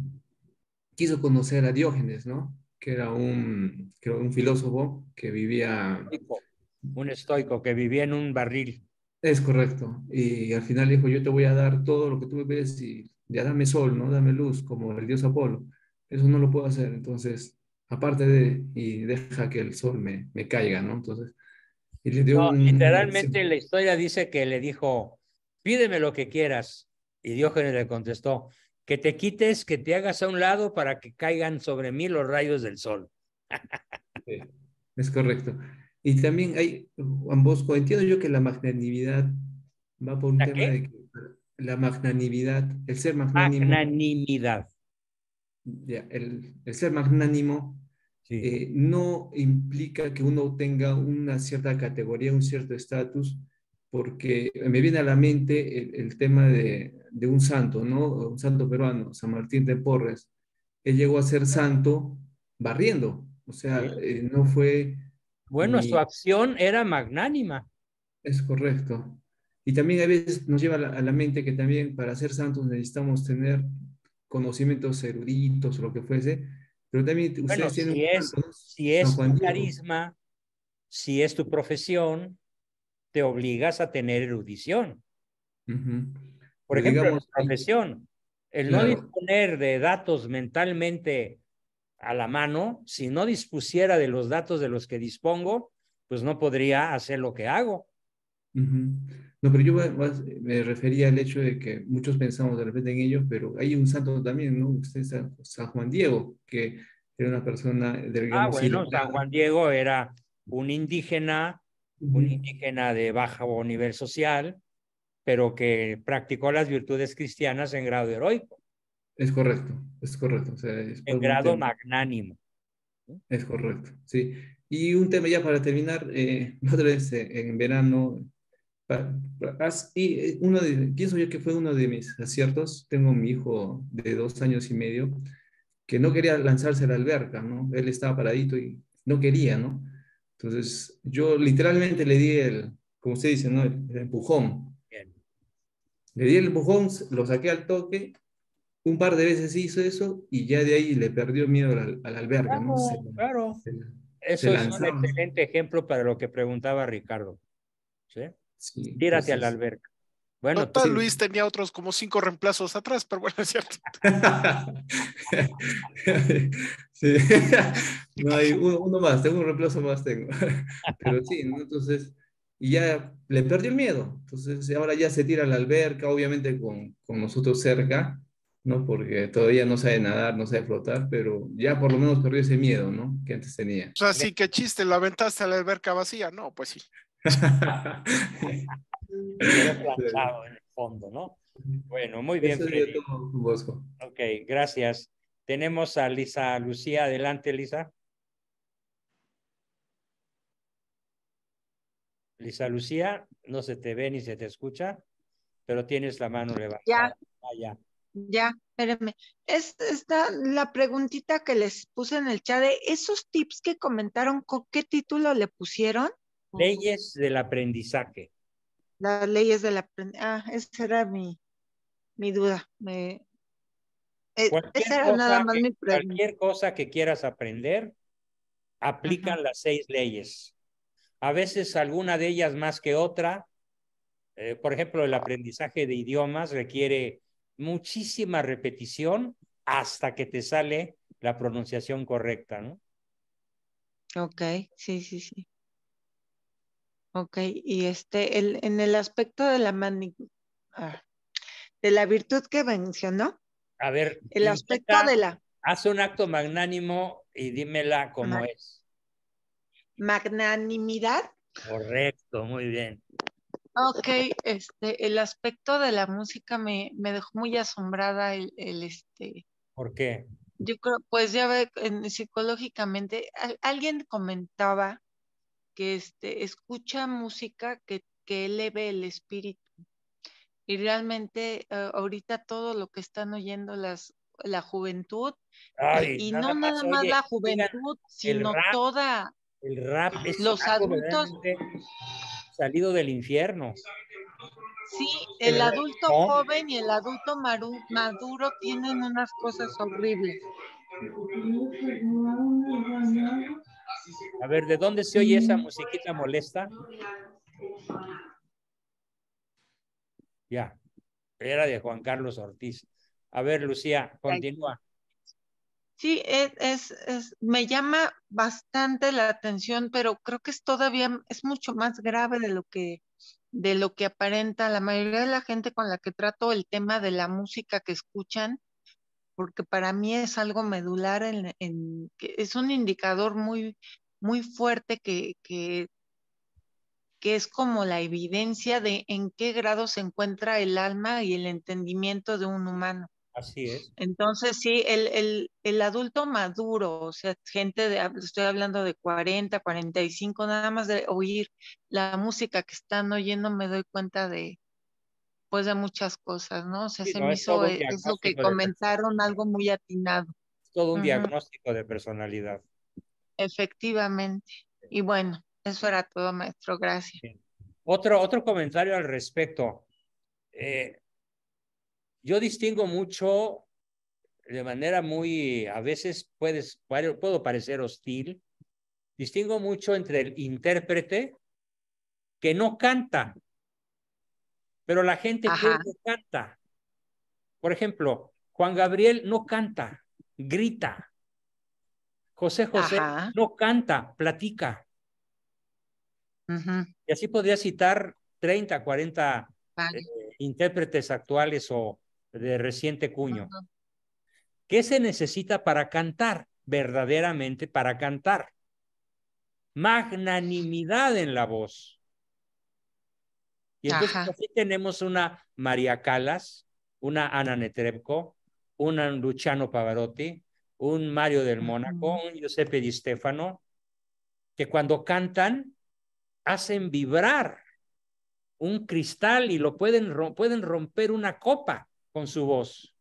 [SPEAKER 7] quiso conocer a Diógenes, ¿no? Que era un filósofo que vivía...
[SPEAKER 1] Un estoico que vivía en un barril.
[SPEAKER 7] Es correcto. Y al final dijo, yo te voy a dar todo lo que tú me ves y ya dame sol, ¿no? Dame luz, como el dios Apolo. Eso no lo puedo hacer. Entonces, y deja que el sol me caiga, ¿no? Entonces, y le dio
[SPEAKER 1] literalmente la historia dice que le dijo, pídeme lo que quieras. Y Diógenes le contestó, que te quites, que te hagas a un lado para que caigan sobre mí los rayos del sol.
[SPEAKER 7] Es correcto. Y también hay, Juan Bosco, entiendo yo que la magnanimidad va por un tema de que la magnanimidad, el ser magnánimo.
[SPEAKER 1] Magnanimidad.
[SPEAKER 7] Ya, el ser magnánimo no implica que uno tenga una cierta categoría, un cierto estatus, porque me viene a la mente el tema de un santo, ¿no? Un santo peruano, San Martín de Porres. Él llegó a ser santo barriendo, o sea, no fue...
[SPEAKER 1] Bueno, su acción era magnánima.
[SPEAKER 7] Es correcto. Y también a veces nos lleva a la mente que también para ser santos necesitamos tener conocimientos eruditos o lo que fuese, pero también ustedes tienen
[SPEAKER 1] si es tu carisma, si es tu profesión, te obligas a tener erudición.
[SPEAKER 7] Ujú.
[SPEAKER 1] Por
[SPEAKER 7] Pero
[SPEAKER 1] ejemplo, en
[SPEAKER 7] digamos,
[SPEAKER 1] la profesión, el no
[SPEAKER 7] claro.
[SPEAKER 1] disponer de datos mentalmente a la mano, si no dispusiera de los datos de los que dispongo, pues no podría hacer lo que hago.
[SPEAKER 7] Ujú. No, pero yo me refería al hecho de que muchos pensamos de repente en ellos, pero hay un santo también, ¿no? Usted es San Juan Diego, que era una persona, digamos,
[SPEAKER 1] Bueno, San
[SPEAKER 7] iletrada.
[SPEAKER 1] Juan Diego era un indígena
[SPEAKER 7] Ujú.
[SPEAKER 1] de bajo nivel social, pero que practicó las virtudes cristianas en grado heroico,
[SPEAKER 7] Es correcto, es correcto. O sea, es
[SPEAKER 1] en
[SPEAKER 7] por un
[SPEAKER 1] grado
[SPEAKER 7] tema.
[SPEAKER 1] magnánimo.
[SPEAKER 7] Es correcto, sí. Y un tema ya para terminar, otra vez en verano, pienso yo que fue uno de mis aciertos. Tengo mi hijo de 2 años y medio que no quería lanzarse a la alberca, ¿no? Él estaba paradito y no quería, ¿no? Entonces yo literalmente le di como usted dice, ¿no? El empujón.
[SPEAKER 1] Bien.
[SPEAKER 7] Le di el empujón, lo saqué al toque, un par de veces hizo eso y ya de ahí le perdió miedo a la alberca, ¿no?
[SPEAKER 1] Claro, claro.
[SPEAKER 7] Se
[SPEAKER 1] Eso es un
[SPEAKER 7] lanzaba.
[SPEAKER 1] excelente ejemplo para lo que preguntaba Ricardo. ¿Sí?
[SPEAKER 7] Sí,
[SPEAKER 1] Tírate a la
[SPEAKER 7] entonces.
[SPEAKER 1] alberca. Bueno, tú,
[SPEAKER 2] Total,
[SPEAKER 7] Sí.
[SPEAKER 2] Luis tenía otros como 5 reemplazos atrás, pero bueno, es cierto.
[SPEAKER 7] Sí. No hay uno más, tengo un reemplazo más tengo. Pero sí, ¿no? Entonces, y ya le perdió el miedo. Entonces, ahora ya se tira a la alberca, obviamente con nosotros cerca, ¿no? Porque todavía no sabe nadar, no sabe flotar, pero ya por lo menos perdió ese miedo, ¿no? Que antes tenía.
[SPEAKER 2] O sea, sí, qué chiste, lo aventaste a la alberca vacía. No, pues sí.
[SPEAKER 1] te quedó planchado en el fondo, ¿no? Bueno, muy bien,
[SPEAKER 7] Eso sería
[SPEAKER 1] Freddy.
[SPEAKER 7] todo, Bosco.
[SPEAKER 1] Ok, gracias. Tenemos a Lisa Lucía. Adelante, Lisa. Lisa Lucía, no se te ve ni se te escucha, pero tienes la mano
[SPEAKER 3] Ya,
[SPEAKER 1] levantada. Ya.
[SPEAKER 3] ya, espérenme. Esta, la preguntita que les puse en el chat de esos tips que comentaron, ¿con qué título le pusieron?
[SPEAKER 1] Leyes del aprendizaje.
[SPEAKER 3] Las leyes de la... esa era mi duda. Esa era nada más mi pregunta.
[SPEAKER 1] Cualquier cosa que quieras aprender,
[SPEAKER 3] Ajá.
[SPEAKER 1] aplican las 6 leyes. A veces alguna de ellas más que otra. Por ejemplo, el aprendizaje de idiomas requiere muchísima repetición hasta que te sale la pronunciación correcta, ¿no?
[SPEAKER 3] Ok, sí, sí, sí. Ok, y en el aspecto de de la virtud que mencionó,
[SPEAKER 1] A ver,
[SPEAKER 3] el aspecto
[SPEAKER 1] intenta,
[SPEAKER 3] de la
[SPEAKER 1] haz un acto magnánimo y dímela cómo
[SPEAKER 3] ma-
[SPEAKER 1] es.
[SPEAKER 3] magnanimidad.
[SPEAKER 1] Correcto, muy bien.
[SPEAKER 3] Ok, el aspecto de la música me dejó muy asombrada
[SPEAKER 1] ¿Por qué?
[SPEAKER 3] yo creo, pues ya ve, psicológicamente, alguien comentaba que escucha música que eleve el espíritu. Y realmente ahorita todo lo que están oyendo la juventud,
[SPEAKER 1] Ay,
[SPEAKER 3] y no
[SPEAKER 1] nada más,
[SPEAKER 3] nada más
[SPEAKER 1] oye,
[SPEAKER 3] la
[SPEAKER 1] digan,
[SPEAKER 3] juventud,
[SPEAKER 1] el
[SPEAKER 3] sino
[SPEAKER 1] rap,
[SPEAKER 3] toda,
[SPEAKER 1] el rap es
[SPEAKER 3] los
[SPEAKER 1] algo
[SPEAKER 3] adultos,
[SPEAKER 1] verdaderamente salido del infierno.
[SPEAKER 3] sí,
[SPEAKER 1] El
[SPEAKER 3] el adulto
[SPEAKER 1] reggaetón.
[SPEAKER 3] joven y el adulto maduro tienen unas cosas horribles.
[SPEAKER 1] A ver, ¿de dónde se oye esa musiquita molesta? Ya, era de Juan Carlos Ortiz. A ver, Lucía, continúa.
[SPEAKER 3] Sí, me llama bastante la atención, pero creo que es mucho más grave de lo que aparenta. La mayoría de la gente con la que trato el tema de la música que escuchan, porque para mí es algo medular, que es un indicador muy, muy fuerte que es como la evidencia de en qué grado se encuentra el alma y el entendimiento de un humano.
[SPEAKER 1] Así es.
[SPEAKER 3] Entonces, sí, el adulto maduro, o sea, estoy hablando de 40, 45, nada más de oír la música que están oyendo, me doy cuenta pues, de muchas cosas, ¿no? O sea,
[SPEAKER 1] Sí,
[SPEAKER 3] se
[SPEAKER 1] no,
[SPEAKER 3] me
[SPEAKER 1] es todo
[SPEAKER 3] hizo
[SPEAKER 1] un
[SPEAKER 3] eso que
[SPEAKER 1] diagnóstico de
[SPEAKER 3] comentaron
[SPEAKER 1] personalidad.
[SPEAKER 3] algo muy atinado.
[SPEAKER 1] Es todo un
[SPEAKER 3] Ujú,
[SPEAKER 1] diagnóstico de personalidad.
[SPEAKER 3] efectivamente. Y bueno, eso era todo, maestro. Gracias.
[SPEAKER 1] Bien. Otro comentario al respecto. Eh, yo distingo mucho de manera muy, a veces puedo parecer hostil, distingo mucho entre el intérprete que no canta, pero la gente cree que canta. Por ejemplo, Juan Gabriel no canta, grita. José José no canta, platica. Y así podría citar 30, 40 intérpretes actuales o de reciente cuño. ¿Qué se necesita para cantar? Verdaderamente para cantar. Magnanimidad en la voz. Y entonces así tenemos una María Callas, una Ana Netrebko, un Luciano Pavarotti, un Mario del Mónaco, un Giuseppe Di Stefano, que cuando cantan hacen vibrar un cristal y lo pueden romper una copa con su voz.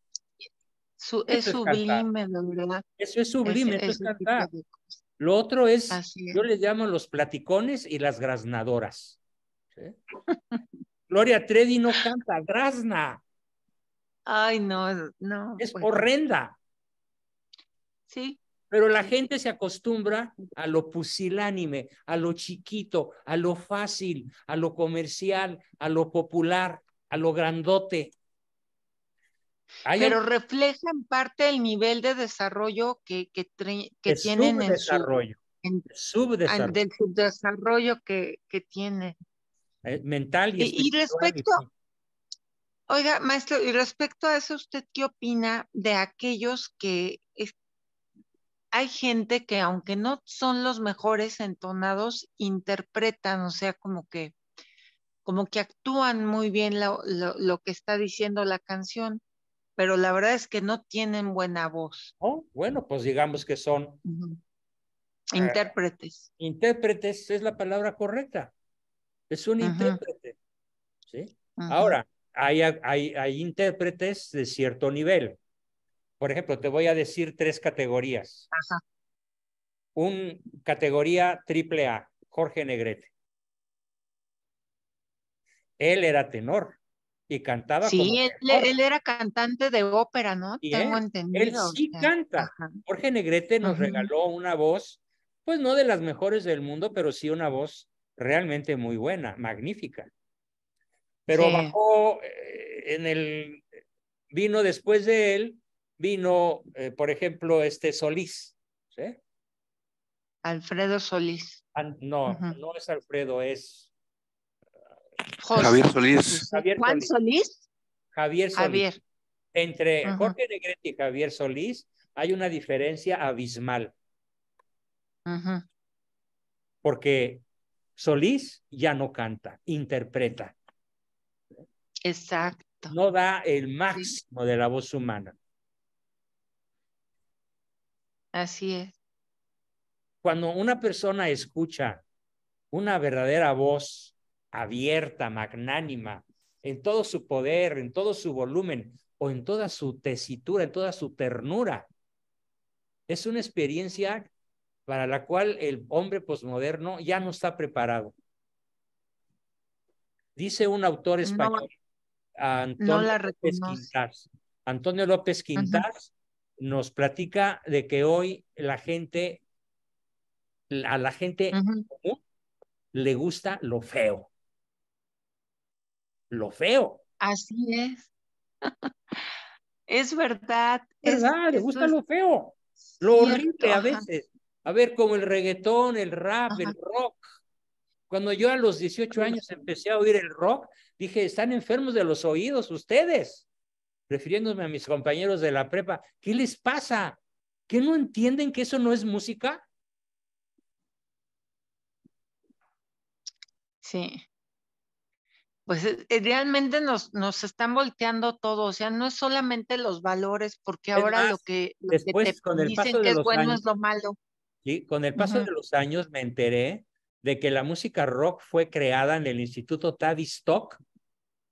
[SPEAKER 3] Es sublime, de verdad.
[SPEAKER 1] Eso es sublime, eso es cantar. Lo otro es, yo les llamo los platicones y las graznadoras. ¿Sí? Gloria Trevi no canta, grazna.
[SPEAKER 3] Ay, no, no.
[SPEAKER 1] Es horrenda.
[SPEAKER 3] Sí.
[SPEAKER 1] Pero la gente se acostumbra a lo pusilánime, a lo chiquito, a lo fácil, a lo comercial, a lo popular, a lo grandote.
[SPEAKER 3] Pero refleja en parte el nivel de desarrollo que tienen en
[SPEAKER 1] subdesarrollo.
[SPEAKER 3] del subdesarrollo que tiene.
[SPEAKER 1] Mental y espiritual.
[SPEAKER 3] Y respecto, oiga, maestro, y respecto a eso, ¿usted qué opina de aquellos que hay gente que aunque no son los mejores entonados, interpretan, o sea, como que actúan muy bien lo que está diciendo la canción, pero la verdad es que no tienen buena voz?
[SPEAKER 1] Oh, bueno, pues digamos que son
[SPEAKER 3] intérpretes.
[SPEAKER 1] Intérpretes es la palabra correcta. Es un intérprete. ¿Sí? Ahora, hay intérpretes de cierto nivel. Por ejemplo, te voy a decir 3 categorías. Categoría AAA, Jorge Negrete. Él era tenor y cantaba como tenor.
[SPEAKER 3] Él era cantante de ópera, ¿no? Tengo entendido.
[SPEAKER 1] Él sí canta. Jorge Negrete nos regaló una voz, pues no de las mejores del mundo, pero sí una voz realmente muy buena, magnífica. Pero bajó vino después de él, vino, por ejemplo, Solís. ¿Sí?
[SPEAKER 3] Alfredo Solís.
[SPEAKER 1] No, no es Alfredo, es
[SPEAKER 6] Javier Solís.
[SPEAKER 3] Juan Solís.
[SPEAKER 1] Javier Solís. Entre Jorge Negrete y Javier Solís hay una diferencia abismal. Porque Solís ya no canta, interpreta.
[SPEAKER 3] Exacto.
[SPEAKER 1] No da el máximo de la voz humana.
[SPEAKER 3] Así es.
[SPEAKER 1] Cuando una persona escucha una verdadera voz abierta, magnánima, en todo su poder, en todo su volumen, o en toda su tesitura, en toda su ternura, es una experiencia para la cual el hombre posmoderno ya no está preparado. Dice un autor español, Antonio López Quintás. Antonio López Quintás nos platica de que hoy a la gente común le gusta lo feo. Lo feo.
[SPEAKER 3] Así es. Es verdad.
[SPEAKER 1] Le gusta lo feo. Lo horrible a veces. A ver, como el reggaetón, el rap, el rock. Cuando yo a los 18 años empecé a oír el rock, dije, están enfermos de los oídos ustedes. Refiriéndome a mis compañeros de la prepa, ¿qué les pasa? ¿Que no entienden que eso no es música?
[SPEAKER 3] Sí. Pues realmente nos están volteando todo, o sea, no es solamente los valores, porque ahora lo que
[SPEAKER 1] después, con el paso de los
[SPEAKER 3] bueno
[SPEAKER 1] años,
[SPEAKER 3] es lo malo.
[SPEAKER 1] ¿sí? Con el paso de los años me enteré de que la música rock fue creada en el Instituto Tavistock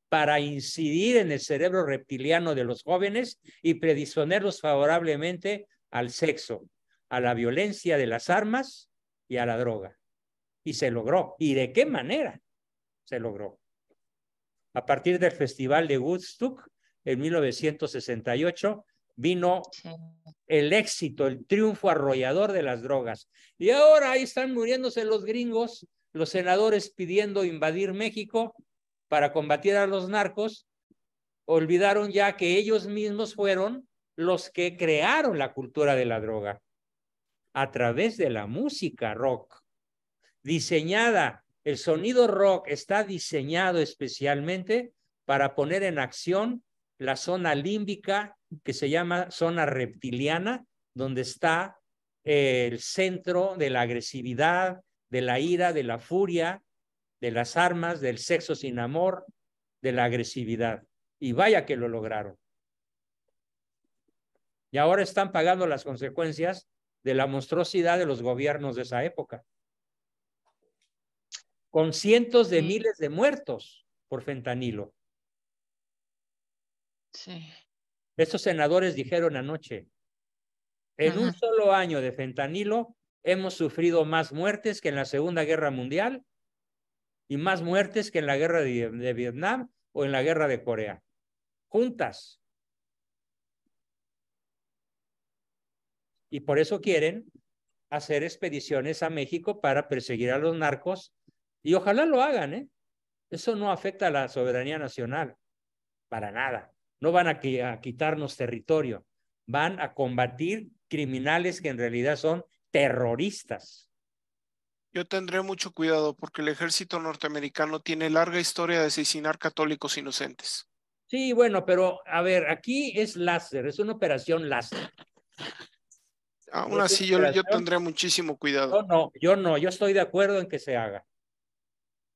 [SPEAKER 1] para incidir en el cerebro reptiliano de los jóvenes y predisponerlos favorablemente al sexo, a la violencia de las armas y a la droga. Y se logró. ¿Y de qué manera se logró? A partir del Festival de Woodstock en 1968 vino el éxito, el triunfo arrollador de las drogas. Y ahora ahí están muriéndose los gringos los senadores pidiendo invadir México para combatir a los narcos, olvidaron ya que ellos mismos fueron los que crearon la cultura de la droga a través de la música rock, diseñada. El sonido rock está diseñado especialmente para poner en acción la zona límbica, que se llama zona reptiliana, donde está el centro de la agresividad, de la ira, de la furia, de las armas, del sexo sin amor, de la agresividad. Y vaya que lo lograron. Y ahora están pagando las consecuencias de la monstruosidad de los gobiernos de esa época, con cientos de miles de muertos por fentanilo.
[SPEAKER 3] Sí.
[SPEAKER 1] Estos senadores dijeron anoche, en un solo año de fentanilo hemos sufrido más muertes que en la Segunda Guerra Mundial y más muertes que en la guerra de Vietnam o en la guerra de Corea. Juntas. Y por eso quieren hacer expediciones a México para perseguir a los narcos, y ojalá lo hagan, ¿eh? Eso no afecta a la soberanía nacional, para nada. No van a quitarnos territorio, van a combatir criminales que en realidad son terroristas.
[SPEAKER 2] Yo tendré mucho cuidado porque el ejército norteamericano tiene larga historia de asesinar católicos inocentes.
[SPEAKER 1] Sí, bueno, pero a ver, aquí es láser, es una operación láser.
[SPEAKER 2] Aún así, yo tendré muchísimo cuidado.
[SPEAKER 1] Yo estoy de acuerdo en que se haga.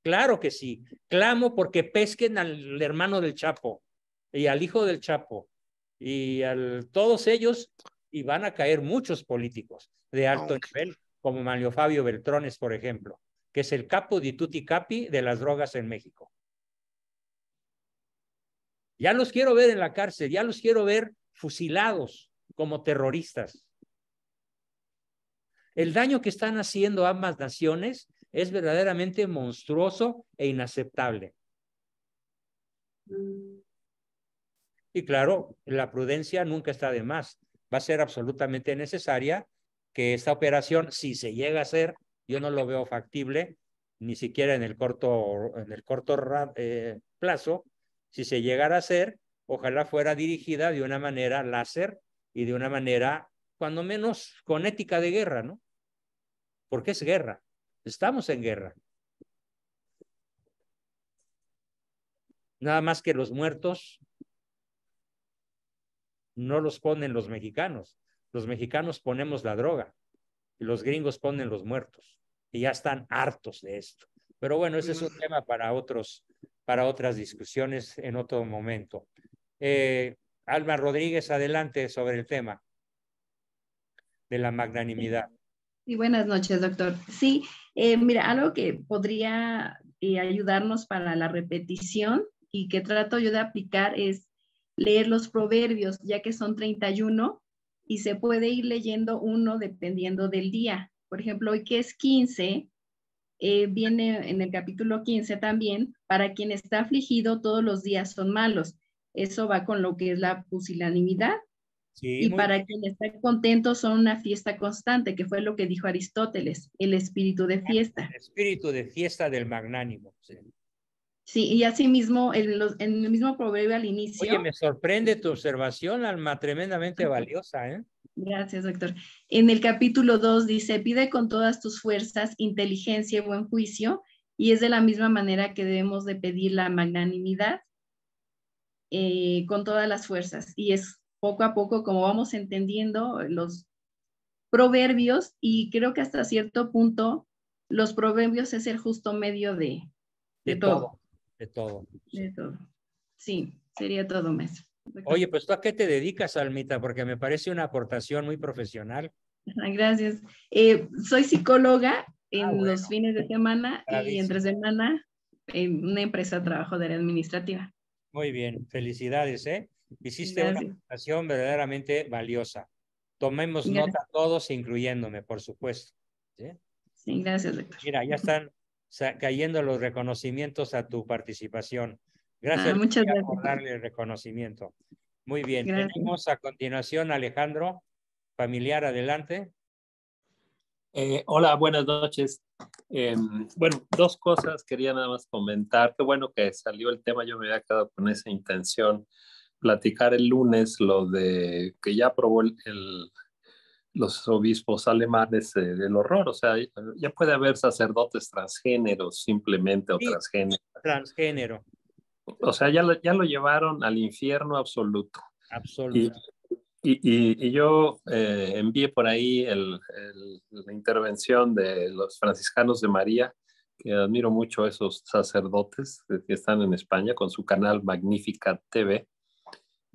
[SPEAKER 1] Claro que sí. Clamo porque pesquen al hermano del Chapo y al hijo del Chapo y a todos ellos, y van a caer muchos políticos de alto nivel, como Manlio Fabio Beltrones, por ejemplo, que es el capo di tutti capi de las drogas en México. Ya los quiero ver en la cárcel, ya los quiero ver fusilados como terroristas. El daño que están haciendo ambas naciones es verdaderamente monstruoso e inaceptable. Y claro, la prudencia nunca está de más. Va a ser absolutamente necesaria que esta operación, si se llega a hacer, yo no lo veo factible, ni siquiera en el corto plazo, si se llegara a hacer, ojalá fuera dirigida de una manera láser y de una manera, cuando menos, con ética de guerra, ¿no? Porque es guerra. Estamos en guerra. Nada más que los muertos no los ponen los mexicanos. Los mexicanos ponemos la droga y los gringos ponen los muertos. Y ya están hartos de esto. Pero bueno, ese es un tema para otras discusiones en otro momento. Alma Rodríguez, adelante sobre el tema de la magnanimidad.
[SPEAKER 8] Sí, buenas noches, doctor. Sí, mira, algo que podría ayudarnos para la repetición y que trato yo de aplicar es leer los proverbios, ya que son 31 y se puede ir leyendo uno dependiendo del día. Por ejemplo, hoy que es 15, viene en el capítulo 15 también, para quien está afligido todos los días son malos. Eso va con lo que es la pusilanimidad. Sí, y para bien. Quien está contento son una fiesta constante, que fue lo que dijo Aristóteles, el espíritu de fiesta.
[SPEAKER 1] El espíritu de fiesta del magnánimo. Sí,
[SPEAKER 8] sí, y así mismo, en el mismo proverbio al inicio.
[SPEAKER 1] Oye, me sorprende tu observación, Alma, tremendamente valiosa, ¿eh?
[SPEAKER 8] Gracias, doctor. En el capítulo 2 dice, pide con todas tus fuerzas inteligencia y buen juicio, y es de la misma manera que debemos de pedir la magnanimidad con todas las fuerzas, y es poco a poco como vamos entendiendo los proverbios, y creo que hasta cierto punto los proverbios es el justo medio de todo.
[SPEAKER 1] De todo.
[SPEAKER 8] De todo. Sí, sería todo, maestro.
[SPEAKER 1] Oye, pues ¿tú a qué te dedicas, Almita? Porque me parece una aportación muy profesional.
[SPEAKER 8] Gracias. Soy psicóloga en los fines de semana y entre semana en una empresa de trabajo de área administrativa.
[SPEAKER 1] Muy bien, felicidades, ¿eh? Hiciste una presentación verdaderamente valiosa. Tomemos nota todos, incluyéndome, por supuesto. ¿Sí?
[SPEAKER 8] Sí, gracias, doctor.
[SPEAKER 1] Mira, ya están cayendo los reconocimientos a tu participación. Gracias,
[SPEAKER 8] muchas gracias
[SPEAKER 1] por darle el reconocimiento. Muy bien.
[SPEAKER 8] Gracias.
[SPEAKER 1] Tenemos a continuación a Alejandro, familiar, adelante.
[SPEAKER 9] Hola, buenas noches. Bueno, dos cosas quería nada más comentar. Qué bueno que salió el tema, yo me había quedado con esa intención. Platicar el lunes lo de que ya aprobó los obispos alemanes del horror. O sea, ya puede haber sacerdotes transgéneros simplemente o
[SPEAKER 1] Sí,
[SPEAKER 9] transgéneros.
[SPEAKER 1] transgénero,
[SPEAKER 9] O sea, ya lo llevaron al infierno absoluto. Y,
[SPEAKER 1] absoluto.
[SPEAKER 9] y yo envié por ahí la intervención de los franciscanos de María, que admiro mucho a esos sacerdotes que están en España con su canal Magnífica TV.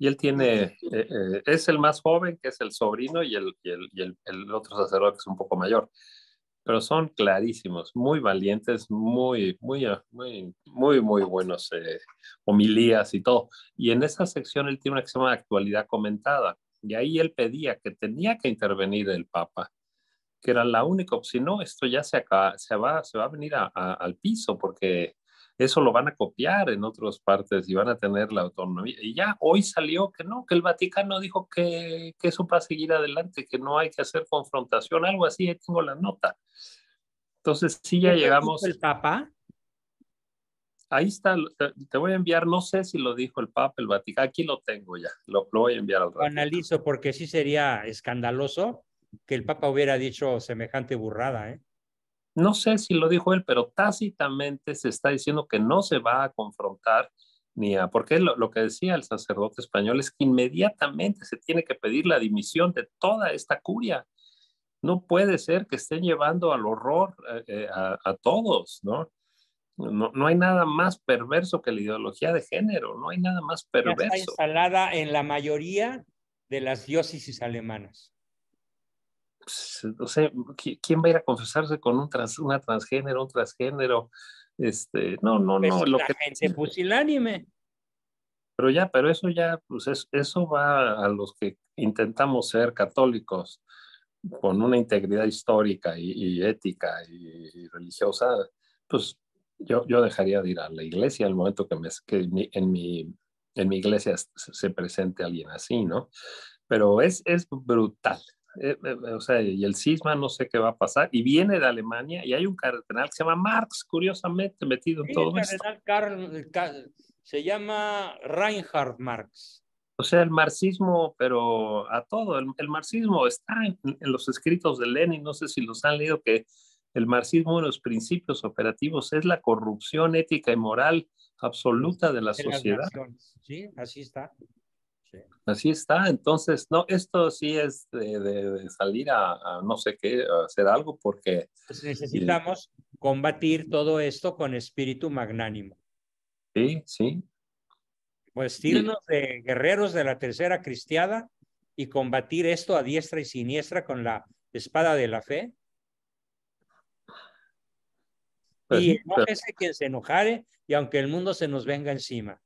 [SPEAKER 9] Y él es el más joven, que es el sobrino, y el otro sacerdote que es un poco mayor. Pero son clarísimos, muy valientes, muy buenos homilías y todo. Y en esa sección él tiene una que se llama Actualidad Comentada. Y ahí él pedía que tenía que intervenir el Papa, que era la única opción. No, esto ya se va a venir al piso, porque eso lo van a copiar en otras partes y van a tener la autonomía. Y ya hoy salió que no, que el Vaticano dijo que eso va a seguir adelante, que no hay que hacer confrontación, algo así, ahí tengo la nota. Entonces, sí, ya
[SPEAKER 1] ¿Eso
[SPEAKER 9] llegamos.
[SPEAKER 1] dijo el Papa?
[SPEAKER 9] Ahí está, te voy a enviar, no sé si lo dijo el Papa, el Vaticano, aquí lo tengo ya, lo voy a enviar al
[SPEAKER 1] Lo
[SPEAKER 9] rato.
[SPEAKER 1] analizo porque sí sería escandaloso que el Papa hubiera dicho semejante burrada, ¿eh?
[SPEAKER 9] No sé si lo dijo él, pero tácitamente se está diciendo que no se va a confrontar porque lo que decía el sacerdote español es que inmediatamente se tiene que pedir la dimisión de toda esta curia. No puede ser que estén llevando al horror a todos, ¿no? No hay nada más perverso que la ideología de género, no hay nada más
[SPEAKER 1] Ya está
[SPEAKER 9] perverso.
[SPEAKER 1] instalada en la mayoría de las diócesis alemanas.
[SPEAKER 9] Pues, o sea, ¿quién va a ir a confesarse con una transgénero, un transgénero? No,
[SPEAKER 1] Pues la gente pusilánime.
[SPEAKER 9] Pero eso ya, pues eso va a los que intentamos ser católicos con una integridad histórica y ética y religiosa. Pues yo dejaría de ir a la iglesia al momento que en mi iglesia se presente alguien así, ¿no? Pero es brutal. O sea, y el cisma no sé qué va a pasar, y viene de Alemania, y hay un cardenal que se llama Marx, curiosamente, metido en
[SPEAKER 1] Sí,
[SPEAKER 9] todo
[SPEAKER 1] el
[SPEAKER 9] esto.
[SPEAKER 1] cardenal se llama Reinhard Marx.
[SPEAKER 9] O sea, el marxismo, pero a todo, el marxismo está en los escritos de Lenin, no sé si los han leído, que el marxismo, uno de los principios operativos, es la corrupción ética y moral absoluta de la
[SPEAKER 1] De las
[SPEAKER 9] sociedad.
[SPEAKER 1] naciones. Sí, así está. Sí.
[SPEAKER 9] Así está. Entonces, no, esto sí es de salir a no sé qué, a hacer algo, porque
[SPEAKER 1] Pues necesitamos combatir todo esto con espíritu magnánimo.
[SPEAKER 9] sí.
[SPEAKER 1] Vestirnos de guerreros de la tercera cristiada y combatir esto a diestra y siniestra con la espada de la fe.
[SPEAKER 9] Pues,
[SPEAKER 1] Y enójese quien se enojare, y aunque el mundo se nos venga encima.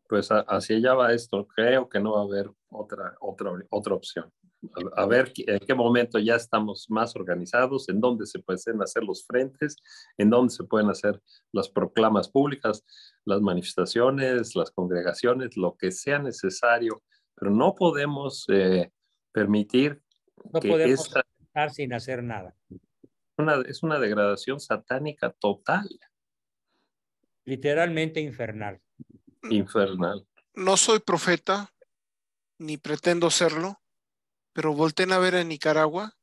[SPEAKER 9] pues hacia allá va esto. Creo que no va a haber otra opción. A ver en qué momento ya estamos más organizados, en dónde se pueden hacer los frentes, en dónde se pueden hacer las proclamas públicas, las manifestaciones, las congregaciones, lo que sea necesario, pero no podemos permitir
[SPEAKER 1] No
[SPEAKER 9] que
[SPEAKER 1] podemos estar sin hacer nada.
[SPEAKER 9] es una degradación satánica total,
[SPEAKER 1] Literalmente infernal.
[SPEAKER 9] infernal.
[SPEAKER 2] No soy profeta, ni pretendo serlo, pero volteen a ver a Nicaragua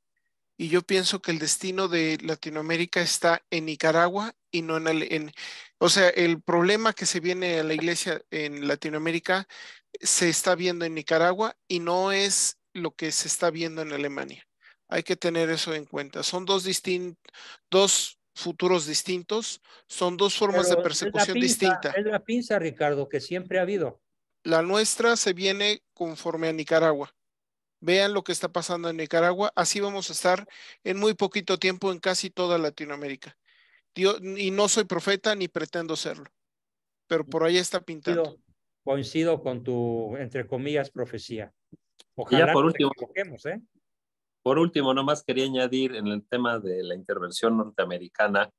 [SPEAKER 2] y yo pienso que el destino de Latinoamérica está en Nicaragua y no o sea, el problema que se viene a la iglesia en Latinoamérica se está viendo en Nicaragua y no es lo que se está viendo en Alemania. Hay que tener eso en cuenta. Son dos futuros distintos, son dos formas de
[SPEAKER 1] Pero
[SPEAKER 2] persecución distinta.
[SPEAKER 1] es la pinza, Ricardo, que siempre ha habido.
[SPEAKER 2] La nuestra se viene conforme a Nicaragua. Vean lo que está pasando en Nicaragua. Así vamos a estar en muy poquito tiempo en casi toda Latinoamérica. Y no soy profeta ni pretendo serlo, pero por ahí está pintando.
[SPEAKER 1] Coincido con tu, entre comillas, profecía.
[SPEAKER 9] Y ya
[SPEAKER 1] Ojalá nos equivoquemos, ¿eh?
[SPEAKER 9] por último, nomás quería añadir en el tema de la intervención norteamericana.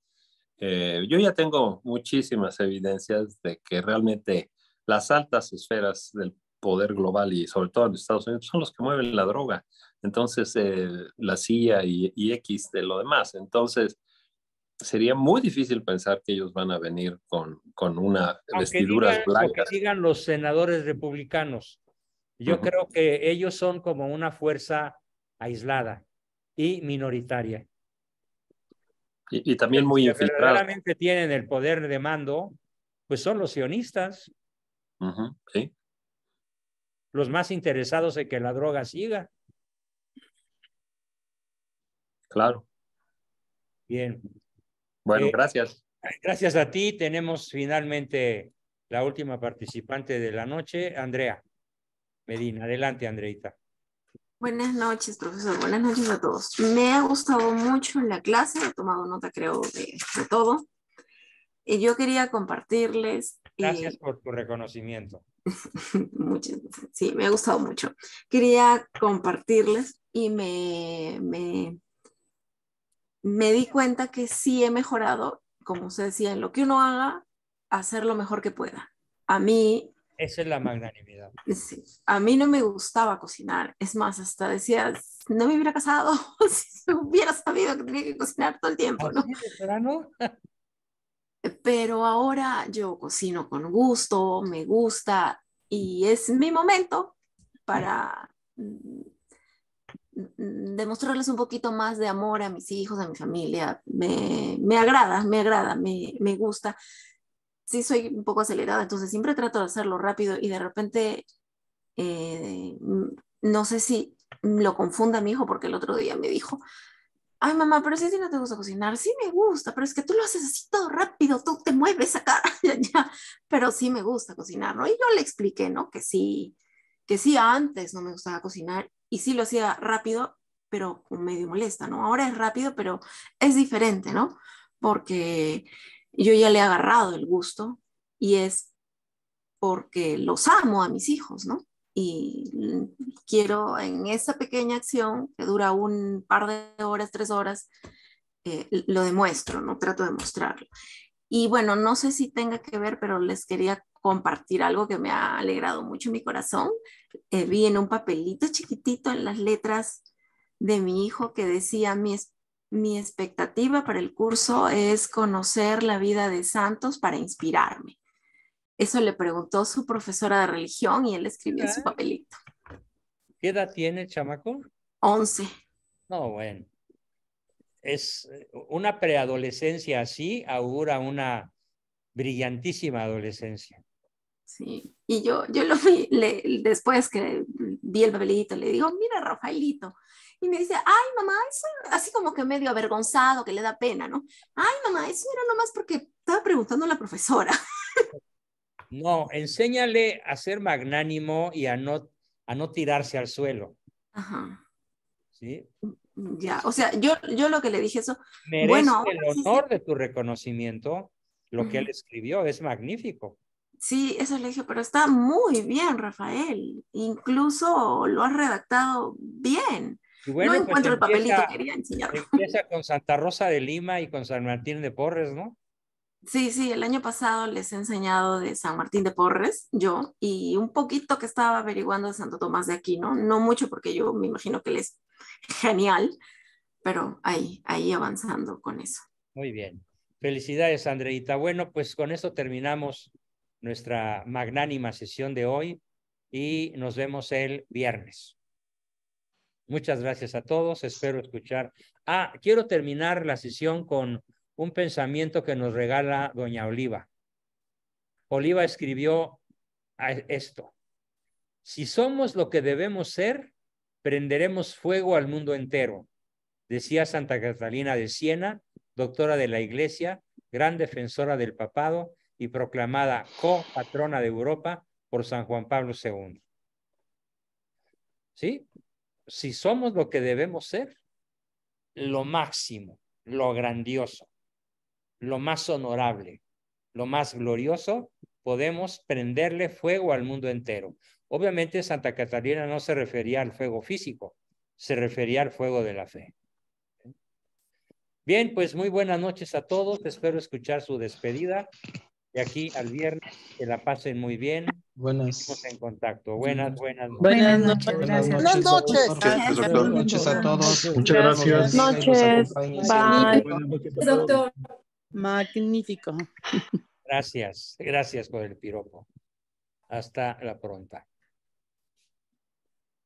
[SPEAKER 9] Yo ya tengo muchísimas evidencias de que realmente las altas esferas del poder global y sobre todo en Estados Unidos son los que mueven la droga. Entonces, la CIA y X de lo demás. Entonces, sería muy difícil pensar que ellos van a venir con una vestiduras blancas.
[SPEAKER 1] Aunque digan los senadores republicanos, yo creo que ellos son como una fuerza aislada y minoritaria.
[SPEAKER 9] Y también muy
[SPEAKER 1] infiltrados.
[SPEAKER 9] infiltrados.
[SPEAKER 1] Verdaderamente tienen el poder de mando, pues son los sionistas.
[SPEAKER 9] Sí.
[SPEAKER 1] Los más interesados en que la droga siga.
[SPEAKER 9] Claro.
[SPEAKER 1] Bien.
[SPEAKER 9] Bueno, gracias.
[SPEAKER 1] Gracias a ti. Tenemos finalmente la última participante de la noche, Andrea Medina. Adelante, Andreita.
[SPEAKER 10] Buenas noches, profesor. Buenas noches a todos. Me ha gustado mucho la clase. He tomado nota, creo, de todo. Y yo quería compartirles...
[SPEAKER 1] Gracias por tu reconocimiento.
[SPEAKER 10] Muchas gracias. Sí, me ha gustado mucho. Quería compartirles y me di cuenta que sí he mejorado, como se decía, en lo que uno haga, hacer lo mejor que pueda. A mí...
[SPEAKER 1] Esa es la magnanimidad.
[SPEAKER 10] Sí, a mí no me gustaba cocinar. Es más, hasta decía, no me hubiera casado si hubiera sabido que tenía que cocinar todo el tiempo, ¿no? Pero ahora yo cocino con gusto, me gusta y es mi momento para demostrarles un poquito más de amor a mis hijos, a mi familia. Me agrada, me gusta. Sí soy un poco acelerada, entonces siempre trato de hacerlo rápido y de repente no sé si lo confunda mi hijo porque el otro día me dijo, ay mamá, pero si no te gusta cocinar, sí me gusta, pero es que tú lo haces así todo rápido, tú te mueves acá, ya, pero sí me gusta cocinar, ¿no? Y yo le expliqué, ¿no? Que sí antes no me gustaba cocinar y sí lo hacía rápido, pero medio molesta, ¿no? Ahora es rápido, pero es diferente, ¿no? Porque yo ya le he agarrado el gusto y es porque los amo a mis hijos, ¿no? Y quiero en esa pequeña acción que dura un par de horas, 3 horas, lo demuestro, ¿no? Trato de mostrarlo. Y bueno, no sé si tenga que ver, pero les quería compartir algo que me ha alegrado mucho mi corazón. Vi en un papelito chiquitito en las letras de mi hijo que decía, mi expectativa para el curso es conocer la vida de santos para inspirarme. Eso le preguntó su profesora de religión y él escribió en su papelito.
[SPEAKER 1] ¿Qué edad tiene el chamaco?
[SPEAKER 10] 11.
[SPEAKER 1] No, bueno. Es una preadolescencia así, augura una brillantísima adolescencia.
[SPEAKER 10] Sí, y yo lo vi, después que vi el papelito, le digo, mira, Rafaelito. Y me dice, ay, mamá, eso así como que medio avergonzado, que le da pena, ¿no? Ay, mamá, eso era nomás porque estaba preguntando a la profesora.
[SPEAKER 1] No, enséñale a ser magnánimo y a no tirarse al suelo.
[SPEAKER 10] Ajá.
[SPEAKER 1] ¿Sí?
[SPEAKER 10] Ya, o sea, yo lo que le dije eso.
[SPEAKER 1] Merece
[SPEAKER 10] bueno,
[SPEAKER 1] el honor de tu reconocimiento. Lo que él escribió es magnífico.
[SPEAKER 10] Sí, eso le dije, pero está muy bien, Rafael. Incluso lo has redactado bien.
[SPEAKER 1] Y bueno,
[SPEAKER 10] no encuentro
[SPEAKER 1] pues
[SPEAKER 10] el papelito que quería enseñar.
[SPEAKER 1] Empieza con Santa Rosa de Lima y con San Martín de Porres, ¿no?
[SPEAKER 10] Sí, el año pasado les he enseñado de San Martín de Porres, yo, y un poquito que estaba averiguando de Santo Tomás de Aquino, no mucho porque yo me imagino que él es genial, pero ahí avanzando con eso.
[SPEAKER 1] Muy bien. Felicidades, Andreita. Bueno, pues con eso terminamos nuestra magnánima sesión de hoy y nos vemos el viernes. Muchas gracias a todos. Espero escuchar. Quiero terminar la sesión con un pensamiento que nos regala doña Oliva. Oliva escribió esto. Si somos lo que debemos ser, prenderemos fuego al mundo entero. Decía Santa Catalina de Siena, doctora de la Iglesia, gran defensora del papado y proclamada copatrona de Europa por San Juan Pablo II. ¿Sí? Si somos lo que debemos ser, lo máximo, lo grandioso, lo más honorable, lo más glorioso, podemos prenderle fuego al mundo entero. Obviamente Santa Catalina no se refería al fuego físico, se refería al fuego de la fe. Bien, pues muy buenas noches a todos. Espero escuchar su despedida De aquí al viernes, que la pasen muy bien. Estamos en contacto. Buenas noches.
[SPEAKER 11] Buenas noches.
[SPEAKER 12] Gracias.
[SPEAKER 11] Buenas noches.
[SPEAKER 6] Gracias, doctor.
[SPEAKER 12] Buenas noches a todos.
[SPEAKER 13] Muchas gracias.
[SPEAKER 12] Buenas noches. Bye.
[SPEAKER 13] Buenas noches,
[SPEAKER 12] Doctor.
[SPEAKER 11] Magnífico.
[SPEAKER 1] Gracias. Gracias por el piropo. Hasta la pronta.